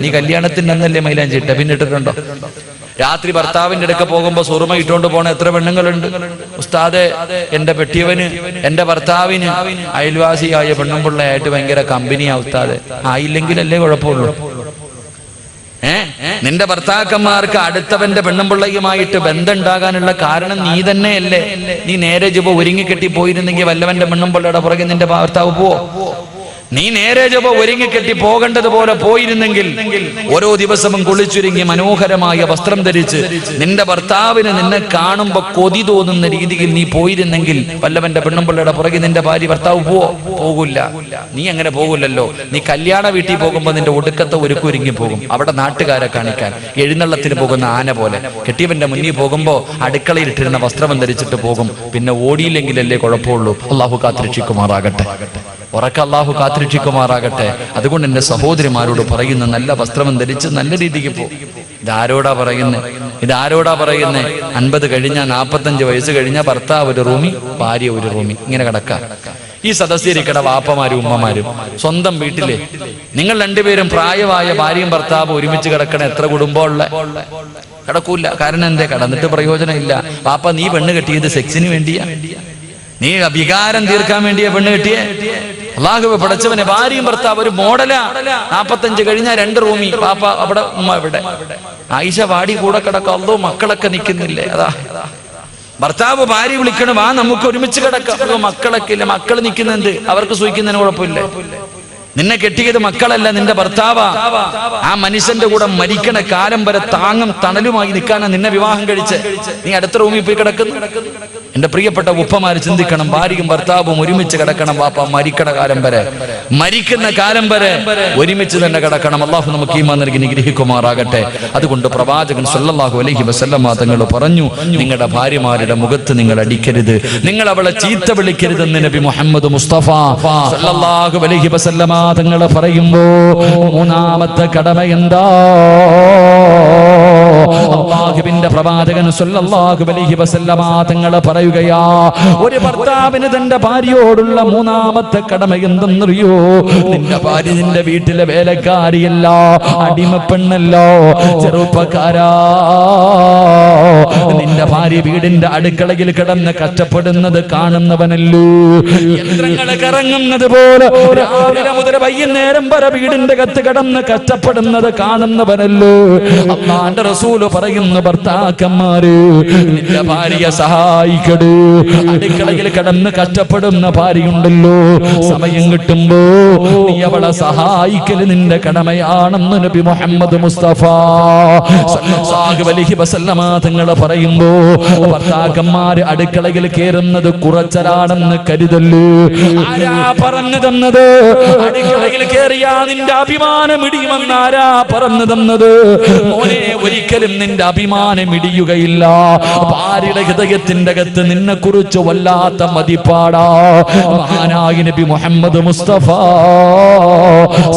നീ കല്യാണത്തിന്റെ അന്നല്ലേ മൈലാഞ്ചി ഇട്ട, പിന്നെ ഇട്ടിട്ടുണ്ടോ? രാത്രി ഭർത്താവിന്റെ അടുക്ക പോകുമ്പോ സുറുമ ഇട്ടുകൊണ്ട് പോണ എത്ര പെണ്ണുങ്ങളുണ്ട്. ഉസ്താദെ, എന്റെ പെട്ടിയവന് എന്റെ ഭർത്താവിന് അയൽവാസിയായ പെണ്ണുമ്പിള്ളയായിട്ട് ഭയങ്കര കമ്പനിയാ ഉസ്താദെ. ആയില്ലെങ്കിലല്ലേ കുഴപ്പമുള്ളൂ. നിന്റെ ഭർത്താക്കന്മാർക്ക് അടുത്തവന്റെ പെണ്ണുമ്പിള്ളയുമായിട്ട് ബന്ധം ഉണ്ടാകാനുള്ള കാരണം നീ തന്നെയല്ലേ? നീ നേരെ ജപ ഒരുങ്ങിക്കെട്ടി പോയിരുന്നെങ്കിൽ വല്ലവന്റെ പെണ്ണുമ്പിള്ളയുടെ പുറകെ നിന്റെ ഭർത്താവ് പോവോ? നീ നേരെ ജപ ഒരുങ്ങിക്കെട്ടി പോകേണ്ടതുപോലെ പോയിരുന്നെങ്കിൽ ഓരോ ദിവസവും കുളിച്ചൊരുങ്ങി മനോഹരമായ വസ്ത്രം ധരിച്ച് നിന്റെ ഭർത്താവിന് നിന്നെ കാണുമ്പോ കൊതി തോന്നുന്ന രീതിയിൽ നീ പോയിരുന്നെങ്കിൽ വല്ലവന്റെ പെണ്ണുമ്പിള്ളയുടെ പുറകെ നിന്റെ ഭാര്യ ഭർത്താവ് പോകില്ല. നീ അങ്ങനെ പോകില്ലല്ലോ. നീ കല്യാണ വീട്ടിൽ പോകുമ്പോ നിന്റെ ഒടുക്കത്തെ ഒരുക്കൊരുങ്ങി പോകും. അവിടെ നാട്ടുകാരെ കാണിക്കാൻ എഴുന്നള്ളത്തിന് പോകുന്ന ആന പോലെ കെട്ടിയവന്റെ മുന്നിൽ പോകുമ്പോ അടുക്കളയിൽ ഇട്ടിരുന്ന വസ്ത്രം ധരിച്ചിട്ട് പോകും. പിന്നെ ഓടിയില്ലെങ്കിലല്ലേ കുഴപ്പമുള്ളൂ. അള്ളാഹു കാത്തിരക്ഷിക്കുമാറാകട്ടെ. ഉറക്ക അള്ളാഹു കാത്തിരക്ഷിക്കുമാറാകട്ടെ. അതുകൊണ്ട് എന്റെ സഹോദരിമാരോട് പറയുന്ന, നല്ല വസ്ത്രം ധരിച്ച് നല്ല രീതിക്ക് പോകും. ഇതാരോടാ പറയുന്നത്? 50 കഴിഞ്ഞ 45 വയസ്സ് കഴിഞ്ഞ ഭർത്താവ് ഒരു റൂമി, ഭാര്യ ഒരു റൂമി, ഇങ്ങനെ കിടക്കാം. ഈ സദസ്യരിക്കട വാപ്പമാരും ഉമ്മമാരും സ്വന്തം വീട്ടിലെ നിങ്ങൾ രണ്ടുപേരും പ്രായമായ ഭാര്യയും ഭർത്താവ് ഒരുമിച്ച് കിടക്കണ എത്ര കുടുംബമുള്ള കിടക്കൂല. കാരണം എന്തേ? കടന്നിട്ട് പ്രയോജനമില്ല. വാപ്പ, നീ പെണ്ണ് കെട്ടിയത് സെക്സിന് വേണ്ടിയാ? നീ വികാരം തീർക്കാൻ വേണ്ടിയാ പെണ്ണ് കെട്ടിയേ? അല്ലാഹുവേ പടച്ചവനെ, ഭാര്യയും ഭർത്താവ് ഒരു മോഡലാ. 45 കഴിഞ്ഞ 2 റൂമി, പാപ്പ അവിടെ, ഉമ്മ ഇവിടെ. ആയിഷ വാടി കൂടെ കിടക്കാം. അല്ലോ, മക്കളൊക്കെ നിൽക്കുന്നില്ലേ? അതാ ഭർത്താവ് ഭാര്യ വിളിക്കണം, വാ നമുക്ക് ഒരുമിച്ച് കിടക്കാം. മക്കളൊക്കെ ഇല്ല. മക്കൾ നിൽക്കുന്നുണ്ട്, അവർക്ക് സൂഹിക്കുന്നതിന് കുഴപ്പമില്ല. നിന്നെ കെട്ടിയത് മക്കളല്ല, നിന്റെ ഭർത്താവാ. ആ മനുഷ്യന്റെ കൂടെ മരിക്കണ കാലം വരെ താങ്ങും തണലുമായി നിൽക്കാനാ നിന്നെ വിവാഹം കഴിച്ച്. നീ അടുത്ത റൂമിൽ പോയി കിടക്കുന്നു. എന്റെ പ്രിയപ്പെട്ട ഉപ്പമാര് ചിന്തിക്കണം, ഭാര്യയും ഭർത്താവും ഒരുമിച്ച് കിടക്കണം. വാപ്പ മരിക്കണ കാലം വരെ, മരിക്കുന്ന കാലം വരെ ഒരുമിച്ച് തന്നെ കിടക്കണം. അള്ളാഹു നമുക്ക് ഈമാൻ നൽകി നിഗ്രഹിക്കുമാറാകട്ടെ. അതുകൊണ്ട് പ്രവാചകൻ സല്ലല്ലാഹു അലൈഹി വസല്ലമ തങ്ങൾ പറഞ്ഞു, നിങ്ങളുടെ ഭാര്യമാരുടെ മുഖത്ത് നിങ്ങൾ അടിക്കരുത്, നിങ്ങൾ അവളെ ചീത്ത വിളിക്കരുതെന്ന് നബി മുഹമ്മദ് മുസ്തഫ സല്ലല്ലാഹു അലൈഹി വസല്ലമ തങ്ങൾ പറയുമ്പോ മൂന്നാമത്തെ കടമ എന്താ? അല്ലാഹുവിന്റെ പ്രവാചകൻ സല്ലല്ലാഹു അലൈഹി വസല്ലമ തങ്ങൾ പറയുകയാ, ഒരു ഭർത്താവിന് തന്റെ ഭാര്യയോടുള്ള മൂന്നാമത്തെ കടമ എന്തെന്നറിയോ? നിന്റെ ഭാര്യ നിന്റെ വീട്ടിലെ വേലക്കാരിയല്ല, അടിമപ്പെണ്ണല്ലോ. ചെറുപ്പക്കാരാ, നിന്റെ ഭാര്യ വീടിന്റെ അടുക്കളയിൽ കിടന്ന് കഷ്ടപ്പെടുന്നത് കാണുന്നവനല്ലോ. യന്ത്രങ്ങളെ കറങ്ങുന്നത് പോലെ രാവിലെ മുതൽ വൈകുന്നേരം വരെ വീടിന്റെ കത്ത് കിടന്ന് കഷ്ടപ്പെടുന്നത് കാണുന്നവനല്ലോ. അല്ലാഹുവിന്റെ റസൂല് പറയുന്നു, ഭർത്താക്കന്മാര് നിന്റെ ഭാര്യയെ സഹായിക്കട്. അടുക്കളയിൽ കിടന്ന് കഷ്ടപ്പെടുന്ന ഭാര്യയുണ്ടല്ലോ, സമയം കിട്ടുമ്പോ നീ അവളെ സഹായിക്കല് നിന്റെ കടമയാണെന്ന് നബി മുഹമ്മദ് മുസ്തഫ സല്ലല്ലാഹു അലൈഹി വസല്ലമ തങ്ങൾ പറയുമ്പോ, ഭർത്താക്കന്മാര് അടുക്കളയിൽ കയറുന്നത് കുറച്ചലാണെന്ന് കരുതല്ലോ. ആരാ പറഞ്ഞു തന്നത്? അടുക്കളയിൽ കയറിയാ നിന്റെ അഭിമാനം ഇടിയുമെന്ന് ആരാ പറഞ്ഞു തന്നത്? മോനെ, ഒരിക്കലും നിന്റെ അഭിമാനം ഇടിയുകയില്ല. ഭാര്യയുടെ ഹൃദയത്തിന്റെ അകത്ത് നിന്നെ കുറിച്ച് വല്ലാത്ത മതിപ്പാടാ. മഹാനായ നബി മുഹമ്മദ് മുസ്തഫ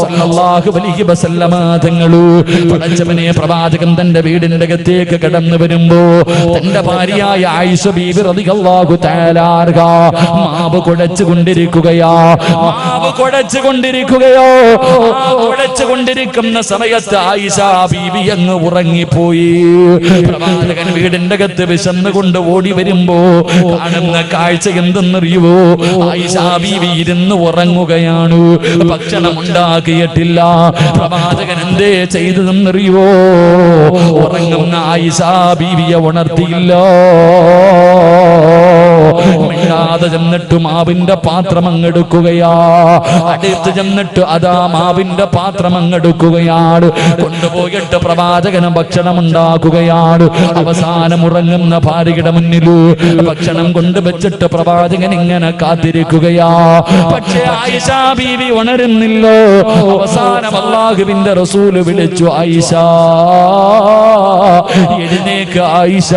സല്ലല്ലാഹു അലൈഹി വസല്ലമ തങ്ങള് പടച്ചവനെ, പ്രവാചകൻ തന്റെ വീടിന്റെ അകത്തേക്ക് കടന്നു വരുമ്പോ തന്റെ ഭാര്യയായ ആയിഷ ബീബി റളിയല്ലാഹു തആല അൻഹ മാവ് കുഴച്ചുകൊണ്ടിരിക്കുകയാ. കുഴച്ചുകൊണ്ടിരിക്കുന്ന സമയത്ത് ആയിഷ ബീബി അങ്ങ് ഉറങ്ങിപ്പോയി. പ്രവാചകൻ വീടിന്റെ അകത്ത് വിശന്നുകൊണ്ട് ഓടി വരുമ്പോ കാണുന്ന കാഴ്ച എന്തെന്നറിയുവോ? ആയിഷ ബീവി ഇരുന്ന് ഉറങ്ങുകയാണ്. ഭക്ഷണം ഉണ്ടാക്കിയിട്ടില്ല. പ്രവാചകൻ എന്തേ ചെയ്തതെന്നറിയുവോ? ഉറങ്ങുന്ന ആയിഷ ബീവിയെ ഉണർത്തിയില്ല. മിണ്ടാതെ ചെന്നിട്ട് മാവിന്റെ പാത്രം അങ്ങെടുക്കുകയാ. അടുത്ത് ചെന്നിട്ട് അതാ മാവിന്റെ പാത്രം അങ്ങെടുക്കുകയാണ്. കൊണ്ടുപോയിട്ട് പ്രവാചകന് ഭക്ഷണം ഉണ്ടാക്കുകയാണ്. അവസാനം ഉറങ്ങുന്ന ഭാര്യയുടെ മുന്നിൽ ഭക്ഷണം കൊണ്ടുവച്ചിട്ട് പ്രവാചകൻ ഇങ്ങനെ കാത്തിരിക്കുകയാ. പക്ഷേ ആയിഷ ബീവി ഉണരുന്നില്ല. അവസാനം അല്ലാഹുവിന്റെ റസൂല് വിളിച്ചു, ആയിഷ എഴുന്നേക്ക്, ആയിഷ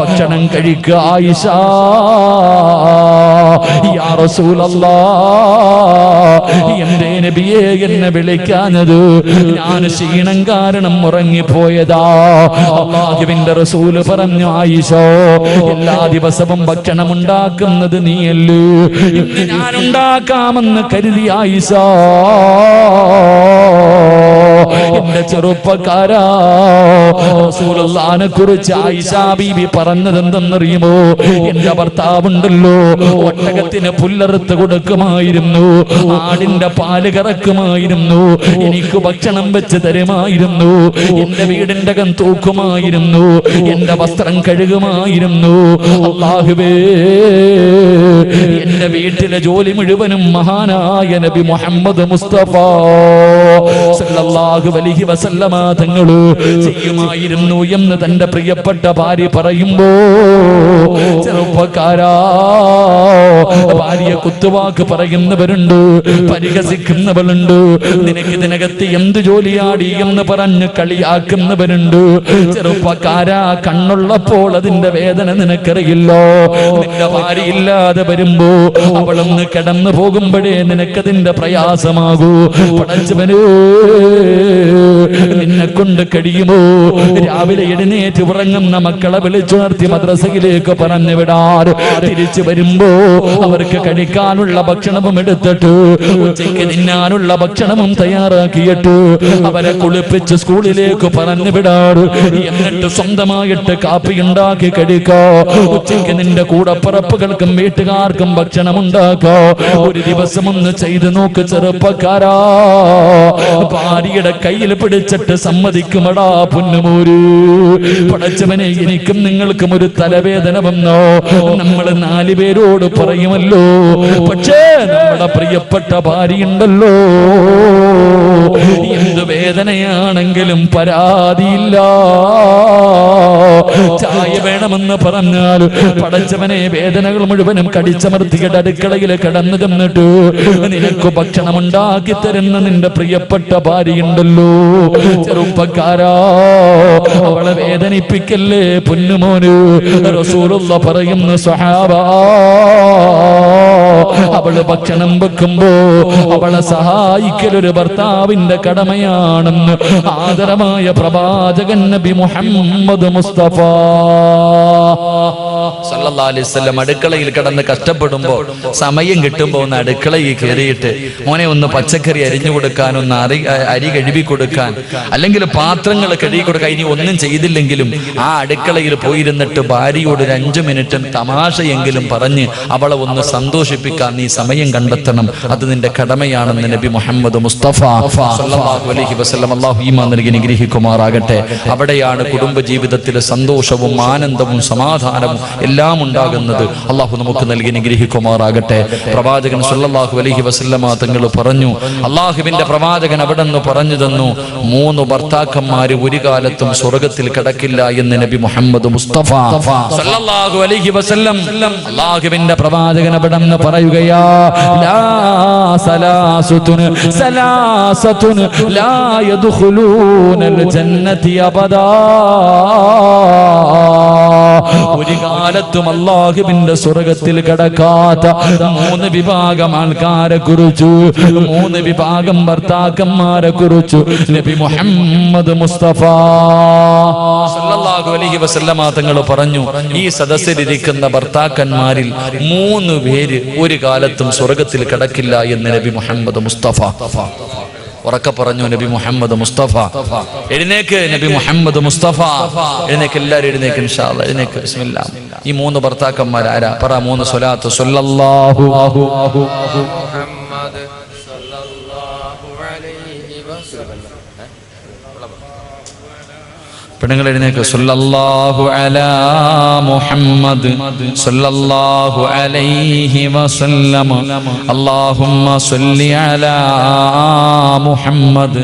ഭക്ഷണം കഴിക്കുക, ആയിഷ. യാ റസൂലല്ലാഹ്, എന്തേ നബിയേ എന്നെ വിളിക്കാഞ്ഞത്? ഞാൻ ക്ഷീണം കാരണം ഉറങ്ങിപ്പോയതാ. അല്ലാഹുവിന്റെ റസൂല് പറഞ്ഞു, ആയിഷ എല്ലാ ദിവസവും ഭക്ഷണം ഉണ്ടാക്കുന്നത് നീയല്ലേ, ഇന്ന് ഞാൻ ഉണ്ടാക്കാമെന്ന് കരുതി ആയിഷ ചെറുപ്പക്കാരാ, റസൂലുള്ളാഹിനെ കുറിച്ച് ആയിഷ ബീബി പറഞ്ഞത് എന്തെന്നറിയുമോ? എന്റെ ഭർത്താവുണ്ടല്ലോ, ഒട്ടകത്തിന് പുല്ലറുത്ത് കൊടുക്കുമായിരുന്നു, ആടിന്റെ പാല് കറക്കുമായിരുന്നു, എനിക്ക് ഭക്ഷണം വെച്ച് തരുമായിരുന്നു, എന്റെ വീടിന്റെ അകം തൂക്കുമായിരുന്നു, എന്റെ വസ്ത്രം കഴുകുമായിരുന്നു. അല്ലാഹുവേ, എന്റെ വീട്ടിലെ ജോലി മുഴുവനും മഹാനായ നബി മുഹമ്മദ് മുസ്തഫ സല്ലല്ലാഹു അലൈഹി വസല്ലമ തങ്ങൾ ചെയ്യുമായിരുന്നു എന്ന് തന്റെ പ്രിയപ്പെട്ട ഭാര്യ പറയുമ്പോ, ചെറുപ്പക്കാരാ, ഭാര്യ കുത്തുവാക്ക് പറയുന്നവരുണ്ട്, പരിഹസിക്കുന്നവരുണ്ട്, നിനക്ക് ഇതിനകത്ത് എന്ത് ജോലിയാടി എന്ന് പറഞ്ഞ് കളിയാക്കുന്നവരുണ്ട്. ചെറുപ്പക്കാരാ, കണ്ണുള്ളപ്പോൾ അതിന്റെ വേദന നിനക്കറിയില്ലോ. നിന്റെ ഭാര്യ ഇല്ലാതെ വരുമ്പോ അവളൊന്ന് കിടന്നു പോകുമ്പോഴേ നിനക്കതിന്റെ പ്രയാസമാകൂ. പടച്ചവനേ, നിന്നെ കൊണ്ട് കഴിയുമോ രാവിലെ എഴുന്നേറ്റ് ഉറങ്ങുന്ന മക്കളെ വിളിച്ചുണർത്തി മദ്രസയിലേക്ക് പറഞ്ഞു വിടാൻ, തിരിച്ചു വരുമ്പോ അവർക്ക് കഴിക്കാനുള്ള ഭക്ഷണവും എടുത്തിട്ട് ഉച്ചയ്ക്ക് തിന്നാനുള്ള ഭക്ഷണവും തയ്യാറാക്കിയിട്ട് അവരെ കുളിപ്പിച്ച് സ്കൂളിലേക്ക് പറഞ്ഞു വിടാറ്, എന്നിട്ട് സ്വന്തമായിട്ട് കാപ്പി ഉണ്ടാക്കി കഴിക്കോ. ഉച്ചയ്ക്ക് നിന്റെ കൂടപ്പറപ്പുകൾക്കും വീട്ടുകാർക്കും ഭക്ഷണം ഉണ്ടാക്കോ. ഒരു ദിവസം ഒന്ന് ചെയ്തു നോക്ക് ചെറുപ്പക്കാരാ. ഭാര്യയുടെ കയ്യിൽ പിടിച്ചിട്ട് സമ്മതിക്കുമടാ പൊന്നുമോര്. പടച്ചവനെ, എനിക്കും നിങ്ങൾക്കും ഒരു തലവേദന വന്നോ? നമ്മൾ 4 പേരോട് പറയുമല്ലോ, പക്ഷേ നമ്മുടെ പ്രിയപ്പെട്ട ഭാര്യയുണ്ടല്ലോ, എന്ത് വേദനയാണെങ്കിലും പരാതിയില്ല. ചായ വേണമെന്ന് പറഞ്ഞാൽ പടച്ചവനെ വേദനകൾ മുഴുവനും കടിച്ചമർത്തിയിട്ട് അടുക്കളയിൽ കിടന്നു തന്നിട്ട് നിനക്ക് ഭക്ഷണം ഉണ്ടാക്കി തരുന്ന നിന്റെ പ്രിയപ്പെട്ട ഭാര്യയുണ്ടല്ലോ. ചെറുപ്പക്കാരാ, അവളെ വേദനിപ്പിക്കല്ലേ പൊന്നുമോന്. റസൂലുള്ള പറയുന്നു, സ്വഹാബാ, അവള് ഭക്ഷണം വെക്കുമ്പോ അവളെ സഹായിക്കലൊരു ഭർത്താവിന്റെ കടമയാണെന്ന് ആദരമായ പ്രവാചകൻ നബി മുഹമ്മദ് മുസ്തഫ സല്ലല്ലാഹു അലൈഹി വസല്ലം അടുക്കളയിൽ കിടന്ന് കഷ്ടപ്പെടുമ്പോ സമയം കിട്ടുമ്പോ ഒന്ന് അടുക്കളയിൽ കയറിയിട്ട്, മോനെ ഒന്ന് പച്ചക്കറി അരിഞ്ഞു കൊടുക്കാൻ, ഒന്ന് അരി കഴുകി കൊടുക്കാൻ, അല്ലെങ്കിൽ പാത്രങ്ങൾ കഴുകി കൊടുക്കാൻ, ഇനി ഒന്നും ചെയ്തില്ലെങ്കിലും ആ അടുക്കളയിൽ പോയിരുന്നിട്ട് ഭാര്യയോട് ഒരു 5 മിനിറ്റ് തമാശയെങ്കിലും പറഞ്ഞ് അവളെ ഒന്ന് സന്തോഷിപ്പിക്കാൻ നീ സമയം കണ്ടെത്തണം. അത് നിന്റെ കടമയാണെന്ന് നബി മുഹമ്മദ് മുസ്തഫ സല്ലല്ലാഹു അലൈഹി വസല്ലം അല്ലാഹു ഈമാൻ നൽകി അനുഗ്രഹിക്കുമാറാകട്ടെ. അവിടെയാണ് കുടുംബ ജീവിതത്തിലെ സന്തോഷവും ആനന്ദവും സമാധാനവും എല്ലാം ഉണ്ടാകുന്നത്. അള്ളാഹു നമുക്ക് നൽകി അനുഗ്രഹിക്കുമാറാകട്ടെ. പ്രവാചകൻ സല്ലല്ലാഹു അലൈഹി വസല്ലമ തങ്ങൾ പറഞ്ഞു, അള്ളാഹുവിന്റെ പ്രവാചകൻ അവിടെ നിന്ന് പറഞ്ഞു തന്നു, 3 ഭർത്താക്കന്മാര് ഒരു കാലത്തും സ്വർഗത്തിൽ കിടക്കില്ല എന്ന് നബി മുഹമ്മദ് മുസ്തഫ സല്ലല്ലാഹു അലൈഹി വസല്ലം. അള്ളാഹുവിന്റെ പ്രവാചകൻ അവിടെ നിന്ന് പറയുകയാ, ലാ സലാസത്തുൻ സലാസത്തുൻ ലാ യദ്ഖുലൂനൽ ജന്നതി അബദാ. ഒരു കാലത്തും അല്ലാഹുവിന്റെ സ്വർഗത്തിൽ കടക്കാത്ത 3 വിഭാഗം ആൾക്കാരെ കുറിച്ചു, 3 വിഭാഗം ഭർത്താക്കന്മാരെ കുറിച്ചു നബി മുഹമ്മദ് മുസ്തഫ സല്ലല്ലാഹു അലൈഹി വസല്ലമ തങ്ങൾ പറഞ്ഞു, ഈ സദസ്സിലിരിക്കുന്ന ഭർത്താക്കന്മാരിൽ 3 പേര് ഒരു കാലത്തും സ്വർഗത്തിൽ കടക്കില്ല എന്ന് നബി മുഹമ്മദ് മുസ്തഫ ഉറക്കെ പറഞ്ഞു. നബി മുഹമ്മദ് മുസ്തഫ. എഴുന്നേക്ക് നബി മുഹമ്മദ് മുസ്തഫ. എഴുന്നേക്ക്, എല്ലാവരും എഴുന്നേക്ക് ഇൻഷാ അല്ലാഹ്. എഴുന്നേക്ക്. ബിസ്മില്ലാ. ഈ 3 ഭർത്താക്കന്മാർ ആരാ? പറ 3 സ്വലാത്ത്. സല്ലല്ലാഹു മുഹമ്മദ് സല്ലല്ലാഹു അലൈഹി വസല്ലം. പെണ്ണുങ്ങൾ എഴുന്നേക്ക്. സല്ലല്ലാഹു അലാ മുഹമ്മദ് സല്ലല്ലാഹു അലൈഹി വസല്ലം. അല്ലാഹുമ്മ സല്ലി അലാ മുഹമ്മദ്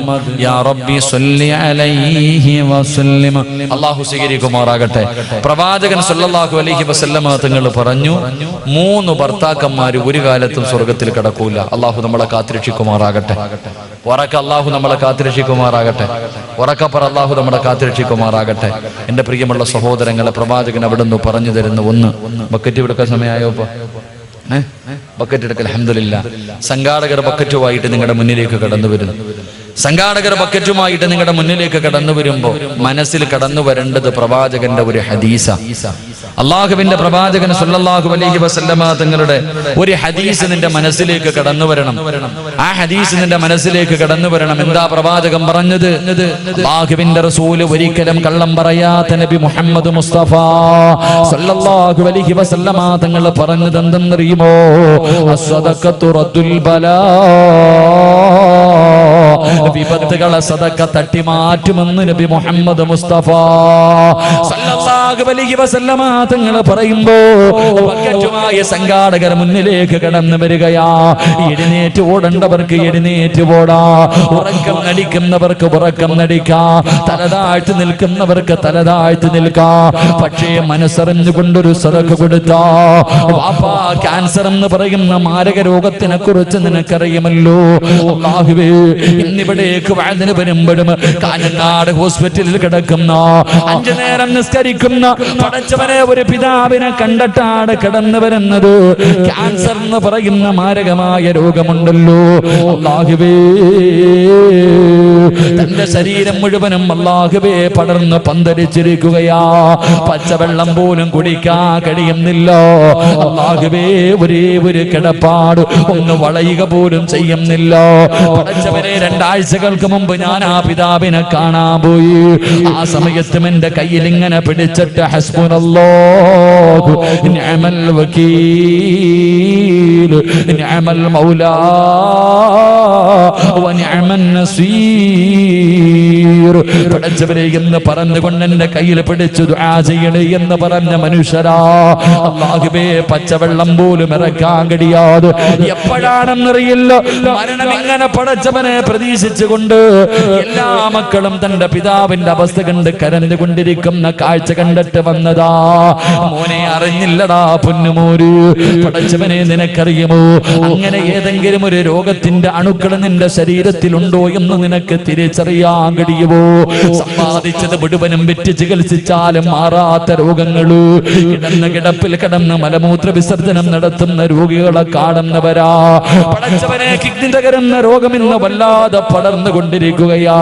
യാ റബ്ബി സല്ലി അലൈഹി വസല്ലം. അല്ലാഹു സ്വീകരിക്കുമാറാകട്ടെ. പ്രവാചകൻ സല്ലല്ലാഹു അലൈഹി വസല്ലം തങ്ങൾ പറഞ്ഞു, 3 ഭർത്താക്കന്മാർ ഒരു കാലത്തും സ്വർഗത്തിൽ കടക്കൂല. അല്ലാഹു നമ്മളെ കാത്തുരക്ഷിക്കുമാറാകട്ടെ. ഉറക്കെ അല്ലാഹു നമ്മളെ കാത്തുരക്ഷിക്കുമാറാകട്ടെ. ഉറക്കെ പറ, അല്ലാഹു നമ്മളെ കാത്തുരക്ഷിക്കുമാറാകട്ടെ. എന്റെ പ്രിയമുള്ള സഹോദരങ്ങളെ, പ്രവാചകൻ അവിടെ നിന്ന് പറഞ്ഞു തരുന്ന ഒന്ന്. ബക്കറ്റ് എടുക്കാൻ സമയമായോ? ഇപ്പൊ ബക്കറ്റ് എടുക്കൽ. അൽഹംദുലില്ലാ. സംഘാടകർ ബക്കറ്റുമായിട്ട് നിങ്ങളുടെ മുന്നിലേക്ക് കടന്നു വരുന്നു. സംഘാടകർ ബക്കറ്റുമായിട്ട് നിങ്ങളുടെ മുന്നിലേക്ക് കടന്നു വരുമ്പോ മനസ്സിൽ കടന്നു വരേണ്ടത് പ്രവാചകന്റെ ഒരു ഹദീസ. അള്ളാഹുവിന്റെ പ്രവാചകൻ സല്ലല്ലാഹു അലൈഹി വസല്ലമ തങ്ങളുടെ ഒരു ഹദീസ് നിന്റെ മനസ്സിലേക്ക് കടന്നു വരണം. ആ ഹദീസ് നിന്റെ മനസ്സിലേക്ക് കടന്നു വരണം. എന്താ പ്രവാചകൻ പറഞ്ഞത്? അള്ളാഹുവിന്റെ റസൂൽ ഒരിക്കലും കള്ളം പറയാത്ത നബി മുഹമ്മദ് മുസ്തഫ സല്ലല്ലാഹു അലൈഹി വസല്ലമ തങ്ങൾ പറഞ്ഞത് എന്തെന്നറിയുമോ? അസ്സദഖത്തു റദ്ദുൽ ബലാ, വിപത്തുകളെ സദഖ തട്ടി മാറ്റുമെന്ന് നബി മുഹമ്മദ് മുസ്തഫ സല്ലല്ലാഹു അലൈഹി വസല്ലമ തങ്ങൾ പറയുമ്പോ പക്കറ്റുമായ സംഘാടകർ മുന്നിലേക്ക് കടന്നു വരികയാ. എഴുന്നേറ്റ് ഓടേണ്ടവർക്ക് എഴുന്നേറ്റ് ഓടാ, ഉറക്കം നടിക്കുന്നവർക്ക് ഉറക്കം നടിക്കാ, തലതാഴ്ത്തി നിൽക്കുന്നവർക്ക് തലതാഴ്ത്തി നിൽക്കാ. പക്ഷേ മനസ്സറിഞ്ഞുകൊണ്ടൊരു സദഖ കൊടുത്താ, വാപ്പാ ക്യാൻസർ എന്ന് പറയുന്ന മാരക രോഗത്തിനെ കുറിച്ച് നിനക്കറിയുമല്ലോ. അല്ലാഹുവേ, ഇന്നിവിടേക്ക് വഅദിന് വരുമ്പോഴും കാഞ്ഞങ്ങാട് ഹോസ്പിറ്റലിൽ കിടക്കുന്ന 5 നേരം നിസ്കരിക്കുന്ന പടച്ചവനെ ഒരു പിതാവിനെ കണ്ടിട്ടാണ് കടന്നു വരുന്നത്. ക്യാൻസർ എന്ന് പറയുന്ന മാരകമായ രോഗമുണ്ടല്ലോ. അല്ലാഹുവേ, തന്റെ ശരീരം മുഴുവനും അല്ലാഹുവേ പടർന്ന് പന്തരിച്ചിരിക്കുകയാ. പച്ചവെള്ളം പോലും കുടിക്കാൻ കഴിയുന്നില്ല. അല്ലാഹുവേ, ഒരേ ഒരു കിടപ്പാട് ഒന്ന് വളയുക പോലും ചെയ്യുന്നില്ല. പടച്ചവനെ, 2 ആഴ്ചകൾക്ക് മുമ്പ് ഞാൻ ആ പിതാവിനെ കാണാൻ പോയി. ആ സമയത്തും എന്റെ കയ്യിൽ ഇങ്ങനെ പിടിച്ചിട്ട് ഹസ്ബുനല്ലാഹു നിഅമൽ വകീൽ നിഅമൽ മൗലാ വ നിഅമൻ നസീർ, പടച്ചവനെ എന്ന് പറഞ്ഞുകൊണ്ട് എന്റെ കയ്യിൽ പിടിച്ചു ദുആ ചെയ്യണേ എന്ന് പറഞ്ഞ മനുഷ്യരാ. അല്ലാഹുവേ, പച്ചവെള്ളം പോലും ഇറക്കാൻ കഴിയാതെ എപ്പോഴാണെന്നറിയില്ല മരണം ഇങ്ങനെ പടച്ചവനെ പ്രതീക്ഷിച്ചുകൊണ്ട് എല്ലാ മക്കളും തന്റെ പിതാവിന്റെ അവസ്ഥ കണ്ട് കരഞ്ഞുകൊണ്ടിരിക്കുന്ന കാഴ്ച കണ്ടിട്ട് വന്നതാ. മോനെ, അറിഞ്ഞില്ലടാ പൊന്നുമോര്, പടച്ചവനെ നിനക്കറിയുമോ, അങ്ങനെ ഏതെങ്കിലും ഒരു രോഗത്തിന്റെ അണുക്കൾ നിന്റെ ശരീരത്തിലുണ്ടോ എന്ന് നിനക്ക് തിരിച്ചറിയാൻ കഴിയുമോ? സമ്പാദിച്ചത് മുഴുവനും വിറ്റ് ചികിത്സിച്ചാലും മാറാത്ത രോഗങ്ങള്, കിടന്ന കിടപ്പിൽ കിടന്ന് മലമൂത്ര വിസർജനം നടത്തുന്ന രോഗികളെ കാണുന്നവരാ. പടച്ചവനെ, കിഡ്നി തകരുന്ന രോഗം ഇന്ന് വല്ലാതെ പടർന്നുകൊണ്ടിരിക്കുകയാ.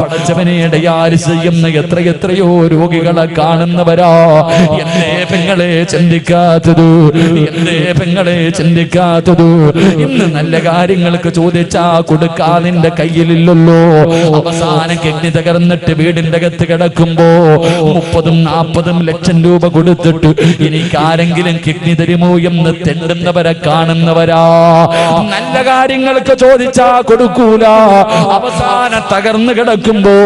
പടച്ചവനെ, ഡയാലിസിസ് ചെയ്യുന്ന എത്രയോ രോഗികളെ കാണുന്നവരാ. എന്തേ പെങ്ങളെ ചിന്തിക്കാത്തത്? എന്തേ പെങ്ങളെ ചിന്തിക്കാത്തത്? ഇന്ന് നല്ല കാര്യങ്ങൾക്ക് ചോദിച്ചാ കൊടുക്കാൻ നിന്റെ കയ്യിലില്ലല്ലോ. അവസാനം കിഡ്നി തകർന്നിട്ട് വീടിന്റെ അകത്ത് കിടക്കുമ്പോ 30-40 ലക്ഷം രൂപ കൊടുത്തിട്ട് എനിക്ക് ആരെങ്കിലും കിഡ്നി തരുമോ എന്ന് തെണ്ടുന്നവരെ കാണുന്നവരാ. നല്ല കാര്യങ്ങൾക്ക് ചോദിച്ചാ കൊടുക്കൂല. അവസാനം തകർന്നു കിടക്കുമ്പോ